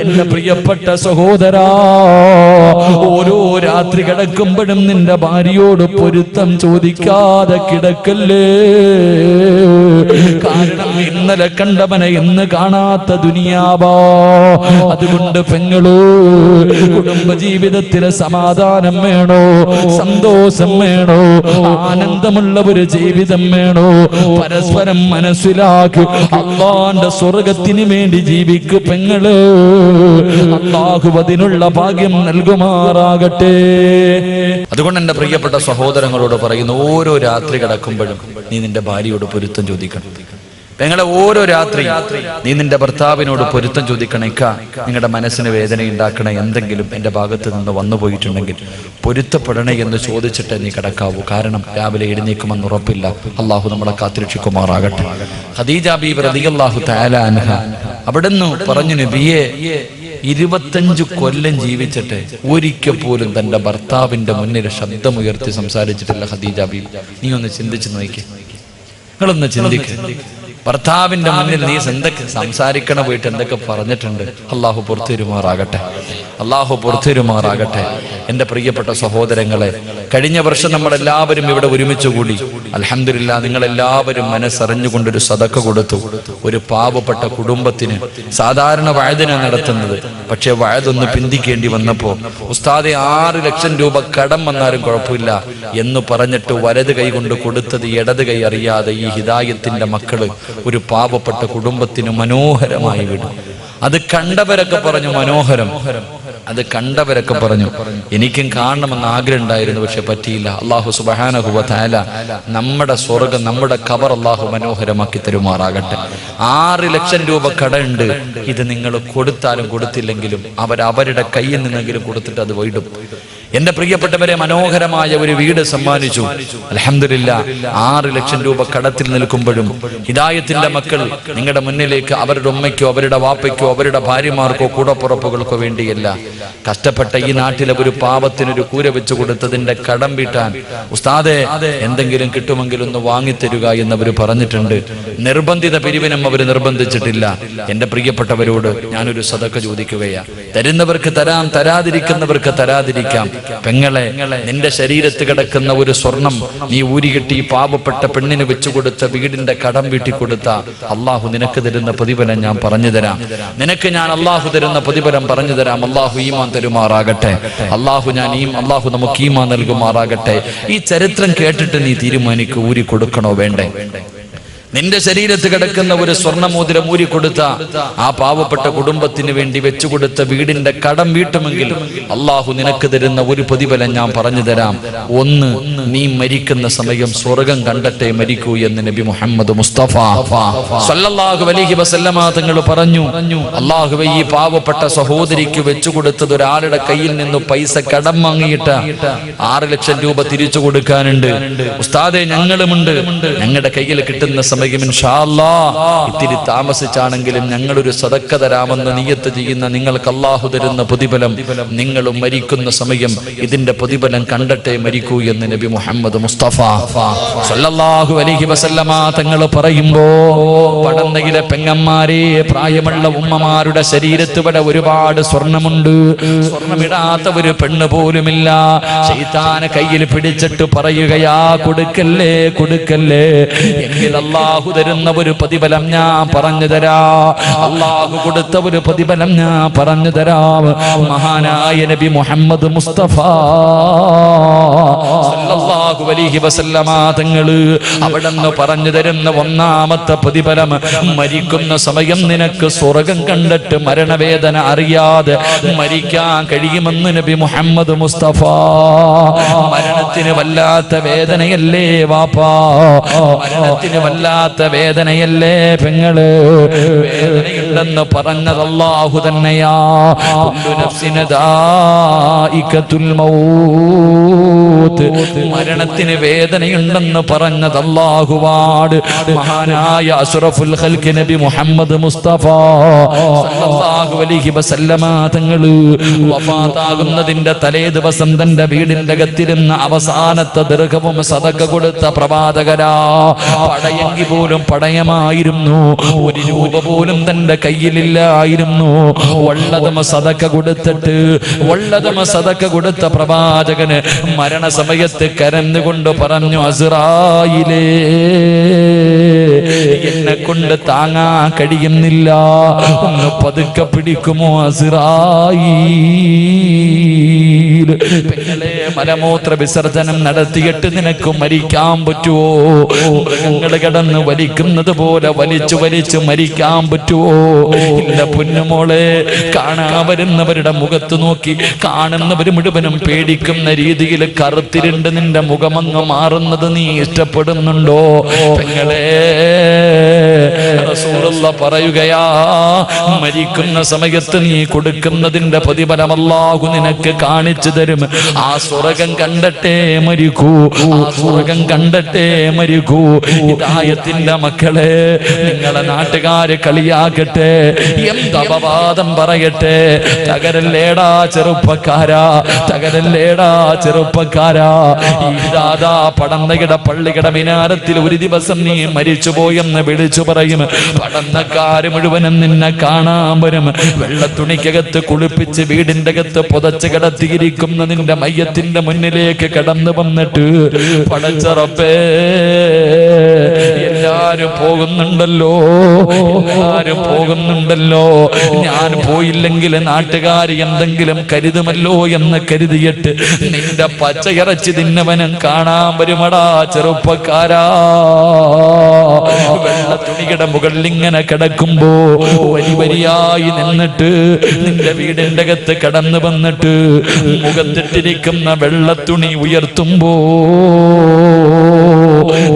എന്റെ പ്രിയപ്പെട്ട സഹോദരാ, ഓരോ രാത്രി കിടക്കുമ്പോഴും നിന്റെ ഭാര്യയോട് പൊരുത്തം ചോദിക്കാതെ കിടക്കല്ലേ. കാരണം ഇന്നലെ കണ്ടവനെ ഇന്ന് കാണാത്ത ദുനിയാവാ. അതുകൊണ്ട് പെങ്ങള്, കുടുംബജീവിതത്തിലെ സമാധാനം വേണോ, സന്തോഷം വേണോ, ആനന്ദമുള്ള ഒരു ജീവിതം വേണോ, പരസ്പരം മനസ്സിലാക്കി അല്ലാഹുവിന്റെ സ്വർഗത്തിന് വേണ്ടി ജീവിക്കു പെങ്ങള്. അല്ലാഹു അതിനുള്ള ഭാഗ്യം നൽകുമാറാകട്ടെ. അതുകൊണ്ട് എന്റെ പ്രിയപ്പെട്ട സഹോദരങ്ങളോട് പറയുന്നു, ഓരോ രാത്രി കിടക്കുമ്പോഴും നീ നിന്റെ ഭാര്യയോട് പൊരുത്തം ചോദിക്കണം. പെങ്ങളെ, ഓരോ രാത്രി നീ നിന്റെ ഭർത്താവിനോട് പൊരുത്തം ചോദിക്കണേക്ക. നിങ്ങളുടെ മനസ്സിന് വേദന ഉണ്ടാക്കണ എന്തെങ്കിലും എന്റെ ഭാഗത്ത് നിന്ന് വന്നു പോയിട്ടുണ്ടെങ്കിൽ പൊരുത്തപ്പെടണേ എന്ന് ചോദിച്ചിട്ട് നീ കിടക്കാവൂ. കാരണം രാവിലെ എഴുന്നേക്കുമെന്ന് ഉറപ്പില്ല. അള്ളാഹു നമ്മളെ കാത്തിരക്ഷിക്കുമാറാകട്ടെ. ഖദീജ ബീബി റളിയല്ലാഹു തആല അൻഹ അവിടുന്ന് പറഞ്ഞു, നബിയേ, 25 കൊല്ലം ജീവിച്ചിട്ട് ഒരിക്കൽ പോലും തന്റെ ഭർത്താവിന്റെ മുന്നിൽ ശബ്ദമുയർത്തി സംസാരിച്ചിട്ടില്ല ഖദീജ ബീബി. നീ ഒന്ന് ചിന്തിച്ചു നോക്കി, നിങ്ങളൊന്ന് ചിന്തിക്ക്. ഭർത്താവിന്റെ മുന്നിൽ നീ എന്തൊക്കെ സംസാരിക്കണ പോയിട്ട് എന്തൊക്കെ പറഞ്ഞിട്ടുണ്ട്. അള്ളാഹു പുറത്തിരുമാറാകട്ടെ, അള്ളാഹു പുറത്തിരുമാറാകട്ടെ. എന്റെ പ്രിയപ്പെട്ട സഹോദരങ്ങളെ, കഴിഞ്ഞ വർഷം നമ്മളെല്ലാവരും ഇവിടെ ഒരുമിച്ച് കൂടി. അൽഹംദുലില്ലാഹ്, നിങ്ങളെല്ലാവരും മനസ്സറിഞ്ഞുകൊണ്ടൊരു സദഖ കൊടുത്തു. ഒരു പാവപ്പെട്ട കുടുംബത്തിന് സാധാരണ വഅദിന നടത്തുന്നത്, പക്ഷെ വഅദൊന്ന് പിന്തിക്കേണ്ടി വന്നപ്പോ ഉസ്താദെ 6 ലക്ഷം രൂപ കടം വന്നാലും കുഴപ്പമില്ല എന്ന് പറഞ്ഞിട്ട് വലത് കൈ കൊണ്ട് കൊടുത്തത് ഇടത് കൈ അറിയാതെ ഈ ഹിദായത്തിന്റെ മക്കള് ഒരു പാവപ്പെട്ട കുടുംബത്തിന് മനോഹരമായി വിടും. അത് കണ്ടവരൊക്കെ പറഞ്ഞു മനോഹരം. അത് കണ്ടവരൊക്കെ പറഞ്ഞു എനിക്കും കാണണമെന്ന് ആഗ്രഹം ഉണ്ടായിരുന്നു, പക്ഷെ പറ്റിയില്ല. അല്ലാഹു സുബ്ഹാനഹു വ തആല നമ്മുടെ സ്വർഗ്ഗം, നമ്മുടെ ഖബർ അല്ലാഹു മനോഹരമാക്കി തരുമാറാകട്ടെ. 6 ലക്ഷം രൂപ കടമുണ്ട്. ഇത് നിങ്ങൾ കൊടുത്താലും കൊടുത്തില്ലെങ്കിലും അവരുടെ കയ്യിൽ നിന്നെങ്കിലും കൊടുത്തിട്ട് അത് വീടും. എന്റെ പ്രിയപ്പെട്ടവരെ, മനോഹരമായ ഒരു വീട് സമ്മാനിച്ചു. അൽഹംദുലില്ലാഹ്. 6 ലക്ഷം രൂപ കടത്തിൽ നിൽക്കുമ്പോഴും ഹിദായത്തിന്റെ മക്കൾ നിങ്ങളുടെ മുന്നിലേക്ക് അവരുടെ ഉമ്മയ്ക്കോ അവരുടെ വാപ്പയ്ക്കോ അവരുടെ ഭാര്യമാർക്കോ കൂടപ്പുറപ്പുകൾക്കോ വേണ്ടിയല്ല, കഷ്ടപ്പെട്ട ഈ നാട്ടിലെ ഒരു പാവത്തിനൊരു കൂര വെച്ചു കൊടുത്തതിന്റെ കടം വീട്ടാൻ ഉസ്താദെ എന്തെങ്കിലും കിട്ടുമെങ്കിൽ ഒന്ന് വാങ്ങിത്തരുക എന്നവർ പറഞ്ഞിട്ടുണ്ട്. നിർബന്ധിത പിരിവിനും അവർ നിർബന്ധിച്ചിട്ടില്ല. എന്റെ പ്രിയപ്പെട്ടവരോട് ഞാനൊരു സദഖ ചോദിക്കുകയാ. തരുന്നവർക്ക് തരാം, തരാതിരിക്കുന്നവർക്ക് തരാതിരിക്കാം. പെങ്ങളെ, നിന്റെ ശരീരത്ത് കിടക്കുന്ന ഒരു സ്വർണം നീ ഊരികെട്ടി പാവപ്പെട്ട പെണ്ണിന് വെച്ചുകൊടുത്ത വീടിന്റെ കടം വീട്ടി കൊടുത്ത അള്ളാഹു നിനക്ക് തരുന്ന പ്രതിഫലം ഞാൻ പറഞ്ഞു തരാം. നിനക്ക് ഞാൻ അള്ളാഹു തരുന്ന പ്രതിഫലം പറഞ്ഞു തരാം. അള്ളാഹു ഈമാൻ തരുമാറാകട്ടെ. അള്ളാഹു നമുക്ക് ഈമാൻ നൽകുമാറാകട്ടെ. ഈ ചരിത്രം കേട്ടിട്ട് നീ തീരുമാനിക്കൂ, ഊരി കൊടുക്കണോ വേണ്ടേ? നിന്റെ ശരീരത്ത് കിടക്കുന്ന ഒരു സ്വർണ്ണമോതിരം ഊരി കൊടുത്ത ആ പാവപ്പെട്ട കുടുംബത്തിന് വേണ്ടി വെച്ചുകൊടുത്ത വീടിന്റെ കടം വീട്ടുമെങ്കിൽ അള്ളാഹു നിനക്ക് തരുന്ന ഒരു പ്രതിഫലം ഞാൻ പറഞ്ഞു തരാം. ഒന്ന്, നീ മരിക്കുന്ന സമയം സ്വർഗം കണ്ടട്ടെ മരിക്കൂ എന്ന് നബി മുഹമ്മദ് മുസ്തഫ സല്ലല്ലാഹു അലൈഹി വസല്ലമ തങ്ങൾ പറഞ്ഞു. അള്ളാഹുവേ, ഈ പാവപ്പെട്ട സഹോദരിക്ക് വെച്ചുകൊടുത്തത് ഒരാളുടെ കയ്യിൽ നിന്ന് പൈസ കടം വാങ്ങിയിട്ട് 6 ലക്ഷം രൂപ തിരിച്ചു കൊടുക്കാനുണ്ട്. ഉസ്താദെ, ഞങ്ങളുമുണ്ട്. ഞങ്ങളുടെ കയ്യിൽ കിട്ടുന്ന ഇൻഷാ അല്ലാഹ് ഇത്തിരി താമസിച്ചാണെങ്കിലും ഞങ്ങളൊരു സദഖ തരാമെന്ന് നിയ്യത്ത് ചെയ്യുന്ന നിങ്ങൾക്ക് അല്ലാഹു തരുന്ന പ്രതിഫലം, നിങ്ങൾ മരിക്കുന്ന സമയം ഇതിന്റെ പ്രതിഫലം കണ്ടട്ടെ മരിക്കൂ എന്ന് നബി മുഹമ്മദ് മുസ്തഫ സല്ലല്ലാഹു അലൈഹി വസല്ലമ തങ്ങൾ പറയുമ്പോ, പടന്നയിലെ പെങ്ങന്മാരെ, പ്രായമുള്ള ഉമ്മമാരുടെ ശരീരത്ത് വരെ ഒരുപാട് സ്വർണമുണ്ട്. സ്വർണമിടാത്ത ഒരു പെണ്ണ് പോലുമില്ല. ശൈത്താനെ കയ്യിൽ പിടിച്ചിട്ട് പറയുകയാ, കൊടുക്കല്ലേ കൊടുക്കല്ലേ, എങ്കിൽ അല്ലാഹു തരുന്ന ഒരു പ്രതിഫലം ഞാൻ പറഞ്ഞു തരാം. അല്ലാഹു കൊടുത്ത ഒരു പ്രതിഫലം ഞാൻ പറഞ്ഞു തരാം. മഹാനായ നബി മുഹമ്മദ് മുസ്തഫ സല്ലല്ലാഹു അലൈഹി വസല്ലമ തങ്ങള് അവിടുന്ന് പറഞ്ഞു തരുന്ന ഒന്നാമത്തെ പ്രതിഫലം, മരിക്കുന്ന സമയം നിനക്ക് സ്വർഗം കണ്ടിട്ട് മരണവേദന അറിയാതെ മരിക്കാൻ കഴിയുമെന്ന് നബി മുഹമ്മദ് മുസ്തഫ. മരണത്തിന് വല്ലാത്ത വേദനയല്ലേ വാപ്പാ, മരണത്തിന് വല്ലാത്ത വേദനയല്ലേ പെങ്ങള്, വേദനയുണ്ടെന്ന് പറഞ്ഞത് അല്ലാഹു തന്നെയാ. കുല്ലു നഫ്സിൻ ദായിഖത്തുൽ മൗത്ത്, മരണത്തിന് വേദനയുണ്ടെന്ന് പറഞ്ഞത് അല്ലാഹുവാണ്. മഹാനായ അഷ്റഫുൽ ഖൽഖ് നബി മുഹമ്മദ് മുസ്തഫ സല്ലല്ലാഹു അലൈഹി വസല്ലമ തങ്ങള് വഫാത്താകുന്നതിന്റെ തലേ ദിവസം തന്റെ വീടിന്റെ അകത്തിരുന്ന അവസാനത്തെ ദീർഘവും സദഖ കൊടുത്ത പ്രവാചകരാ. പടയെങ്കിൽ പോലും പടയമായിരുന്നു, 1 രൂപ പോലും തന്റെ കയ്യിലില്ലായിരുന്നു. വള്ളതമ സദഖ കൊടുത്തിട്ട്, വള്ളതമ സദഖ കൊടുത്ത പ്രവാചകന് മരണസമയത്ത് കരഞ്ഞുകൊണ്ട് പറഞ്ഞു, അസ്റായിലേ, എന്നെ കൊണ്ട് താങ്ങാൻ കഴിയുന്നില്ല, ഒന്ന് പതുക്കെ പിടിക്കുമോ അസ്റായീൽ. പെങ്ങളെ, മലമൂത്ര വിസർജനം നടത്തിയിട്ട് നിനക്ക് മരിക്കാൻ പറ്റുമോ? മൃഗങ്ങൾ കിടന്ന് വലിക്കുന്നത് പോലെ വലിച്ചു വലിച്ചു മരിക്കാൻ പറ്റുമോ? ഇല്ല പൊന്നുമോളെ. കാണാൻ വരുന്നവരുടെ മുഖത്ത് നോക്കി കാണുന്നവർ മുഴുവനും പേടിക്കുന്ന രീതിയിൽ കറുത്തിരുണ്ട് നിന്റെ മുഖമങ്ങ് മാറുന്നത് നീ ഇഷ്ടപ്പെടുന്നുണ്ടോ? പെങ്ങളെ, റസൂലുള്ളാഹി പറയുകയാ, മരിക്കുന്ന സമയത്ത് നീ കൊടുക്കുന്നതിന്റെ പ്രതിഫലം അല്ലാഹു നിനക്ക് കാണിച്ചു തരും. ആ സ്വർഗം കണ്ടട്ടെ മരിക്കൂ, ആ സ്വർഗം കണ്ടട്ടെ മരിക്കൂ. ഹിദായത്തിന്റെ മക്കളെ, നിങ്ങളെ നാട്ടുകാര് കളിയാക്കട്ടെ, എന്തപവാദം പറയട്ടെ, തകരല്ലേടാ ചെറുപ്പക്കാരാ, തകരല്ലേടാ ചെറുപ്പക്കാരാ. ഈ ദാദാ പടന്നകിട പള്ളികട മിനാരത്തിൽ ഒരു ദിവസം നീ മരിച്ചുപോയെന്ന് വിളിച്ചു പറയും. പടന്നക്കാര് മുഴുവനും നിന്നെ കാണാൻ വരും. വെള്ളത്തുണിക്കകത്ത് കുളിപ്പിച്ച് വീടിന്റെ അകത്ത് പുതച്ച് കിടത്തിയിരിക്കുന്ന നിന്റെ മയ്യത്തിന്റെ മുന്നിലേക്ക് കടന്നു വന്നിട്ട്, പടച്ച റബ്ബേ, എല്ലാരും പോകുന്നുണ്ടല്ലോ, എല്ലാരും പോകുന്നുണ്ടല്ലോ, ഞാൻ പോയില്ലെങ്കിൽ നാട്ടുകാർ എന്തെങ്കിലും കരുതുമല്ലോ എന്ന് കരുതിയിട്ട് നിന്റെ പച്ചയിറച്ചി തിന്നവനും കാണാൻ വരുമടാ ചെറുപ്പക്കാരാ. വെള്ളത്തിൽ തുണിയുടെ മുകളിൽ ഇങ്ങനെ കിടക്കുമ്പോ വരി വരിയായി നിന്നിട്ട് നിന്റെ വീടിന്റെ അകത്ത് കടന്നു വന്നിട്ട് മുഖത്തിട്ടിരിക്കുന്ന വെള്ളത്തുണി ഉയർത്തുമ്പോ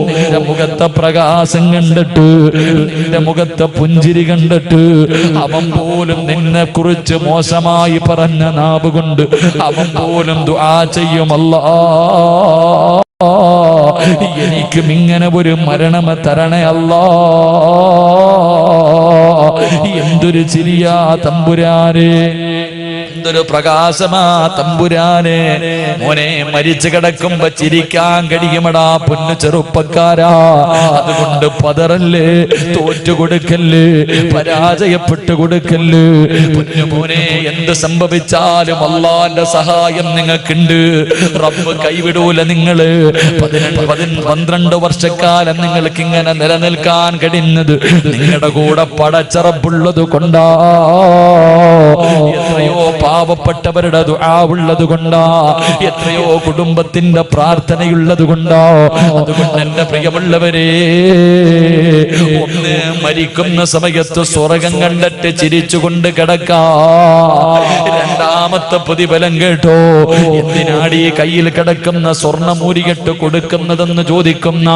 നിന്റെ മുഖത്തെ പ്രകാശം കണ്ടിട്ട് നിന്റെ മുഖത്തെ പുഞ്ചിരി കണ്ടിട്ട് അവൻ പോലും നിന്നെ കുറിച്ച് മോശമായി പറഞ്ഞ നാവ് കൊണ്ട് അവൻ പോലും ദുആ ചെയ്യുമല്ലാ എനിക്കും ഇങ്ങനെ ഒരു മരണം തരണേ അല്ലാ. എന്തൊരു ചിരിയാ തമ്പുരാനെ, എന്തൊരു പ്രകാശമാ തമ്പുരാനെ. മോനെ മരിച്ചു കിടക്കുമ്പോ ചിരിക്കാൻ കഴിയുമടാ പൊന്നു ചെറുപ്പക്കാരാ. അതുകൊണ്ട് പതറല്ലേ, തോറ്റു കൊടുക്കല്ലേ, പരാജയപ്പെട്ടു കൊടുക്കല്ലേ. പൊന്നു മോനെ, എന്ത് സംഭവിച്ചാലും അള്ളാന്റെ സഹായം നിങ്ങൾക്കുണ്ട്. റബ്ബ് കൈവിടൂല നിങ്ങള്. 12 വർഷക്കാലം നിങ്ങൾക്ക് ഇങ്ങനെ നിലനിൽക്കാൻ കഴിയുന്നത് നിങ്ങളുടെ കൂടെ പടച്ച റബ്ബുള്ളത് കൊണ്ടാ. എത്രയോ പാവപ്പെട്ടവരുടെ ദുആ ഉള്ളത് കൊണ്ടാ, എത്രയോ കുടുംബത്തിന്റെ പ്രാർത്ഥനയുള്ളത് കൊണ്ടാ. അതുകൊണ്ട് എന്റെ പ്രിയമുള്ളവരെ, ഒന്ന് മരിക്കുന്ന സമയത്ത് സ്വർഗം കണ്ടിട്ട് ചിരിച്ചുകൊണ്ട് കിടക്കാ. രണ്ടാമത്തെ പ്രതിഫലം കേട്ടോ, എന്തിനാടി കയ്യിൽ കിടക്കുന്ന സ്വർണ്ണമൂരികെട്ട് കൊടുക്കുന്നതെന്ന് ചോദിക്കുന്ന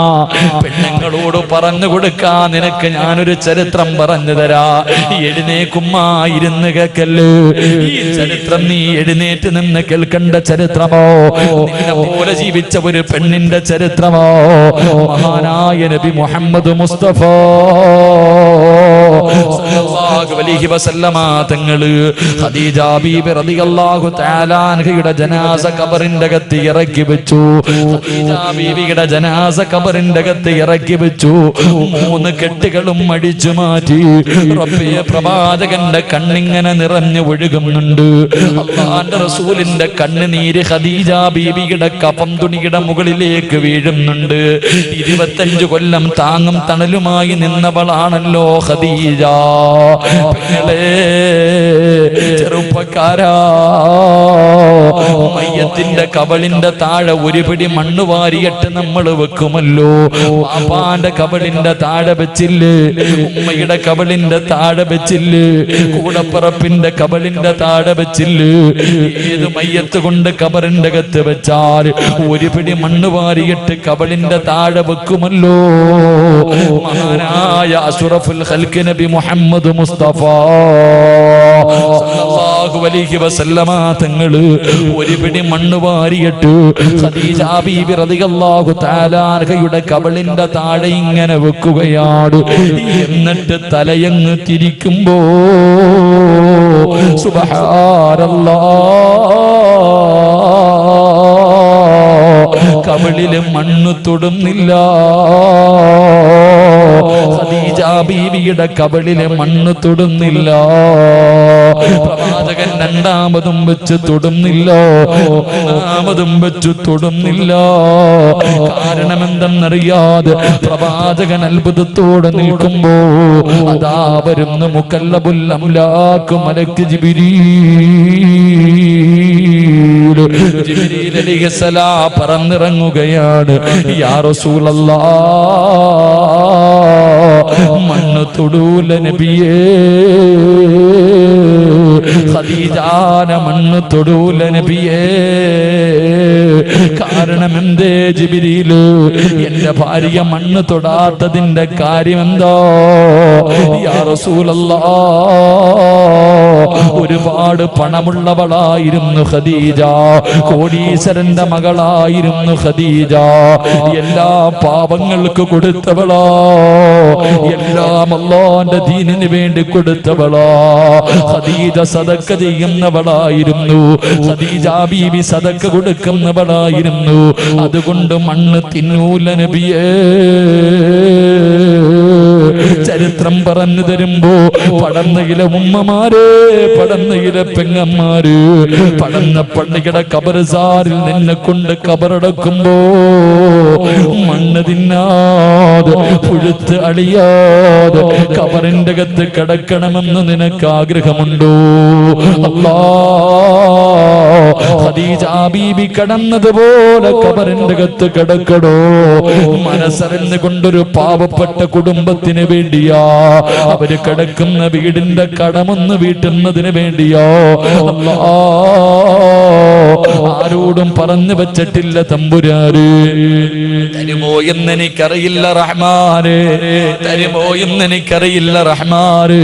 പെണ്ണുങ്ങളോട് പറഞ്ഞു കൊടുക്കാ. നിനക്ക് ഞാനൊരു ചരിത്രം പറഞ്ഞു തരാ. എഴുന്നേക്കുമ്മ ഇരുന്ന് കേക്കല്ലേ. ഈ ചരിത്രം നീ എഴുന്നേറ്റ് നിന്ന് കേൾക്കേണ്ട ചരിത്രമോ, നിന്നെ പോലെ ജീവിച്ച ഒരു പെണ്ണിന്റെ ചരിത്രമോ. മഹാനായ നബി മുഹമ്മദ് മുസ്തഫ സല്ലല്ലാഹു അലൈഹി വസല്ലമ തങ്ങള് ഖദീജ ബീബി റളിയല്ലാഹു തആല അൻഹയുടെ ജനാസ ഖബറിന്റെ അകത്ത് ഇറക്കി വെച്ചു. ഖദീജ ബീബിയുടെ ജനാസ ഖബറിന്റെ അകത്ത് ഇറക്കി വെച്ചു. 3 കെട്ടുകളും അടിച്ചു മാറ്റി. റബ്ബേ, പ്രവാചകന്റെ കണ്ണിങ്ങനെ നിറഞ്ഞു ഒഴുകുന്നുണ്ട്. അല്ലാഹുവിന്റെ റസൂലിന്റെ കണ്ണുനീര് ഖദീജ ബീബിയുടെ കഫം തുണിയുടെ മുകളിലേക്ക് വീഴുന്നുണ്ട്. 25 കൊല്ലം താങ്ങും തണലുമായി നിന്നവളാണല്ലോ ഖദീജ. പെങ്ങളെ, ചെറുപ്പക്കാരാ, മയ്യത്തിന്റെ കബളിന്റെ താഴെ ഒരു പിടി മണ്ണ് വാരിയിട്ട് നമ്മൾ വെക്കുമല്ലോ. പാപ്പാന്റെ കബളിന്റെ താഴെ വെച്ചില്ലേ, ഉമ്മയുടെ കബളിന്റെ താഴെ വെച്ചില്ലേ, കൂടപ്പറപ്പിന്റെ കബളിന്റെ താഴെ വെച്ചില്ലേ. ഏത് മയ്യത്ത് കൊണ്ട് കബറിന്റെ അകത്ത് വെച്ചാൽ ഒരു പിടി മണ്ണ് വാരിയിട്ട് കബളിന്റെ താഴെ വെക്കുമല്ലോ. മഹാനായ അഷ്റഫുൽ ഖൽഖ് നബി മുഹമ്മദ് മുസ്തഫ സല്ലല്ലാഹു അലൈഹി വസല്ലമ തങ്ങള് ഒരു പിടി മണ്ണ് വാരിയിട്ട് ഖദീജ ബീബി റളിയല്ലാഹു തആല അൻഹയുടെ കബളിന്റെ താഴെ ഇങ്ങനെ വെക്കുകയാണ്. എന്നിട്ട് തലയങ്ങ് തിരിക്കുമ്പോ സുബ്ഹാനല്ലാഹ്, കബളില് മണ്ണ് തൊടുന്നില്ല. ഖദീജ ബീവിയുടെ കബളിലെ മണ്ണ് തൊടുന്നില്ല. പ്രവാചകൻ രണ്ടാമതും വെച്ച് തൊടുന്നില്ല, മൂന്നാമതും വെച്ച് തൊടുന്നില്ല. കാരണം എന്തെന്നറിയാതെ പ്രവാചകൻ അത്ഭുതത്തോടെ നിൽക്കുമ്പോ അതാ വരുന്ന മുക്കല്ലബുൽ അംലാക്ക് മലക്ക് ജിബ്രീൽ അലൈഹിസ്സലാം പറന്നിറങ്ങുകയാണ്. യാ റസൂലല്ലാഹ്, മണ്ണ് തൊടൂല നബിയേ, ഖദീജാന മണ്ണ് തൊടൂല നബിയേ. കാരണം എന്തേ ജിബ്രീല്? എന്റെ ഭാര്യ മണ്ണ് തൊടാത്തതിന്റെ കാര്യം എന്താ? യാ റസൂലല്ലാഹ്, ഒരുപാട് പണമുള്ളവളായിരുന്നു ഖദീജ, കോടീശ്വരന്റെ മകളായിരുന്നു ഖദീജ. എല്ലാ പാവങ്ങൾക്ക് കൊടുത്തവളാ, എല്ലാം അല്ലാഹുവിന്റെ ദീനിന് വേണ്ടി കൊടുത്തവളാ. ഖദീജ സദഖ ചെയ്യുന്നവളായിരുന്നു, ഖദീജ ബീവി സദഖ കൊടുക്കുന്നവളായിരുന്നു. അതുകൊണ്ട് മണ്ണ് തിന്നൂല നബിയേ. ചരിത്രം പറഞ്ഞു തരുമ്പോ പടന്നയിലെ ഉമ്മമാര്, പടന്നയിലെ പെങ്ങന്മാര്, പടന്ന പള്ളിയുടെ കബർസാറിൽ നിന്നെ കൊണ്ട് കബറടക്കുമ്പോ മണ്ണ് തിന്നാതെ പുഴുത്ത് അളിയാതെ കബറിന്റെ അകത്ത് കിടക്കണമെന്ന് നിനക്ക് ആഗ്രഹമുണ്ടോ? അല്ലാഹ്, ഖദീജ ബീബി കടന്നതുപോലെ ഖബറിന്റെ അകത്ത് കിടക്കടോ. മനസ്സറിഞ്ഞുകൊണ്ടൊരു പാവപ്പെട്ട കുടുംബത്തിന് വേണ്ടിയാ, അവര് കിടക്കുന്ന വീടിന്റെ കടമൊന്ന് വീട്ടുന്നതിന് വേണ്ടിയോ അല്ലാഹ് ആരോടും പറഞ്ഞു വെച്ചിട്ടില്ല തമ്പുരാര്. തരുമോ എന്നെനിക്കറിയില്ല റഹ്മാന്, തരുമോ എന്നെനിക്കറിയില്ല റഹ്മാന്.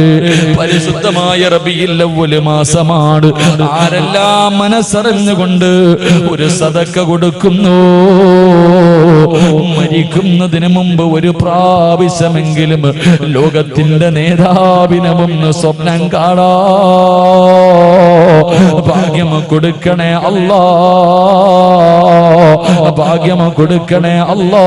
പരിശുദ്ധമായ റബീഉൽ അവ്വൽ മാസമാണ്. ആരെല്ലാം മനസ്സറിഞ്ഞുകൊണ്ട് ഒരു സദക്ക കൊടുക്കുന്നു, മരിക്കുന്നതിന് മുമ്പ് ഒരു പ്രാവശ്യമെങ്കിലും ലോകത്തിന്റെ നേതാവിനെ ഒന്ന് സ്വപ്നം കാണാ ഭാഗ്യം കൊടുക്കണേ അല്ലാ, ഭാഗ്യം കൊടുക്കണേ അല്ലാ.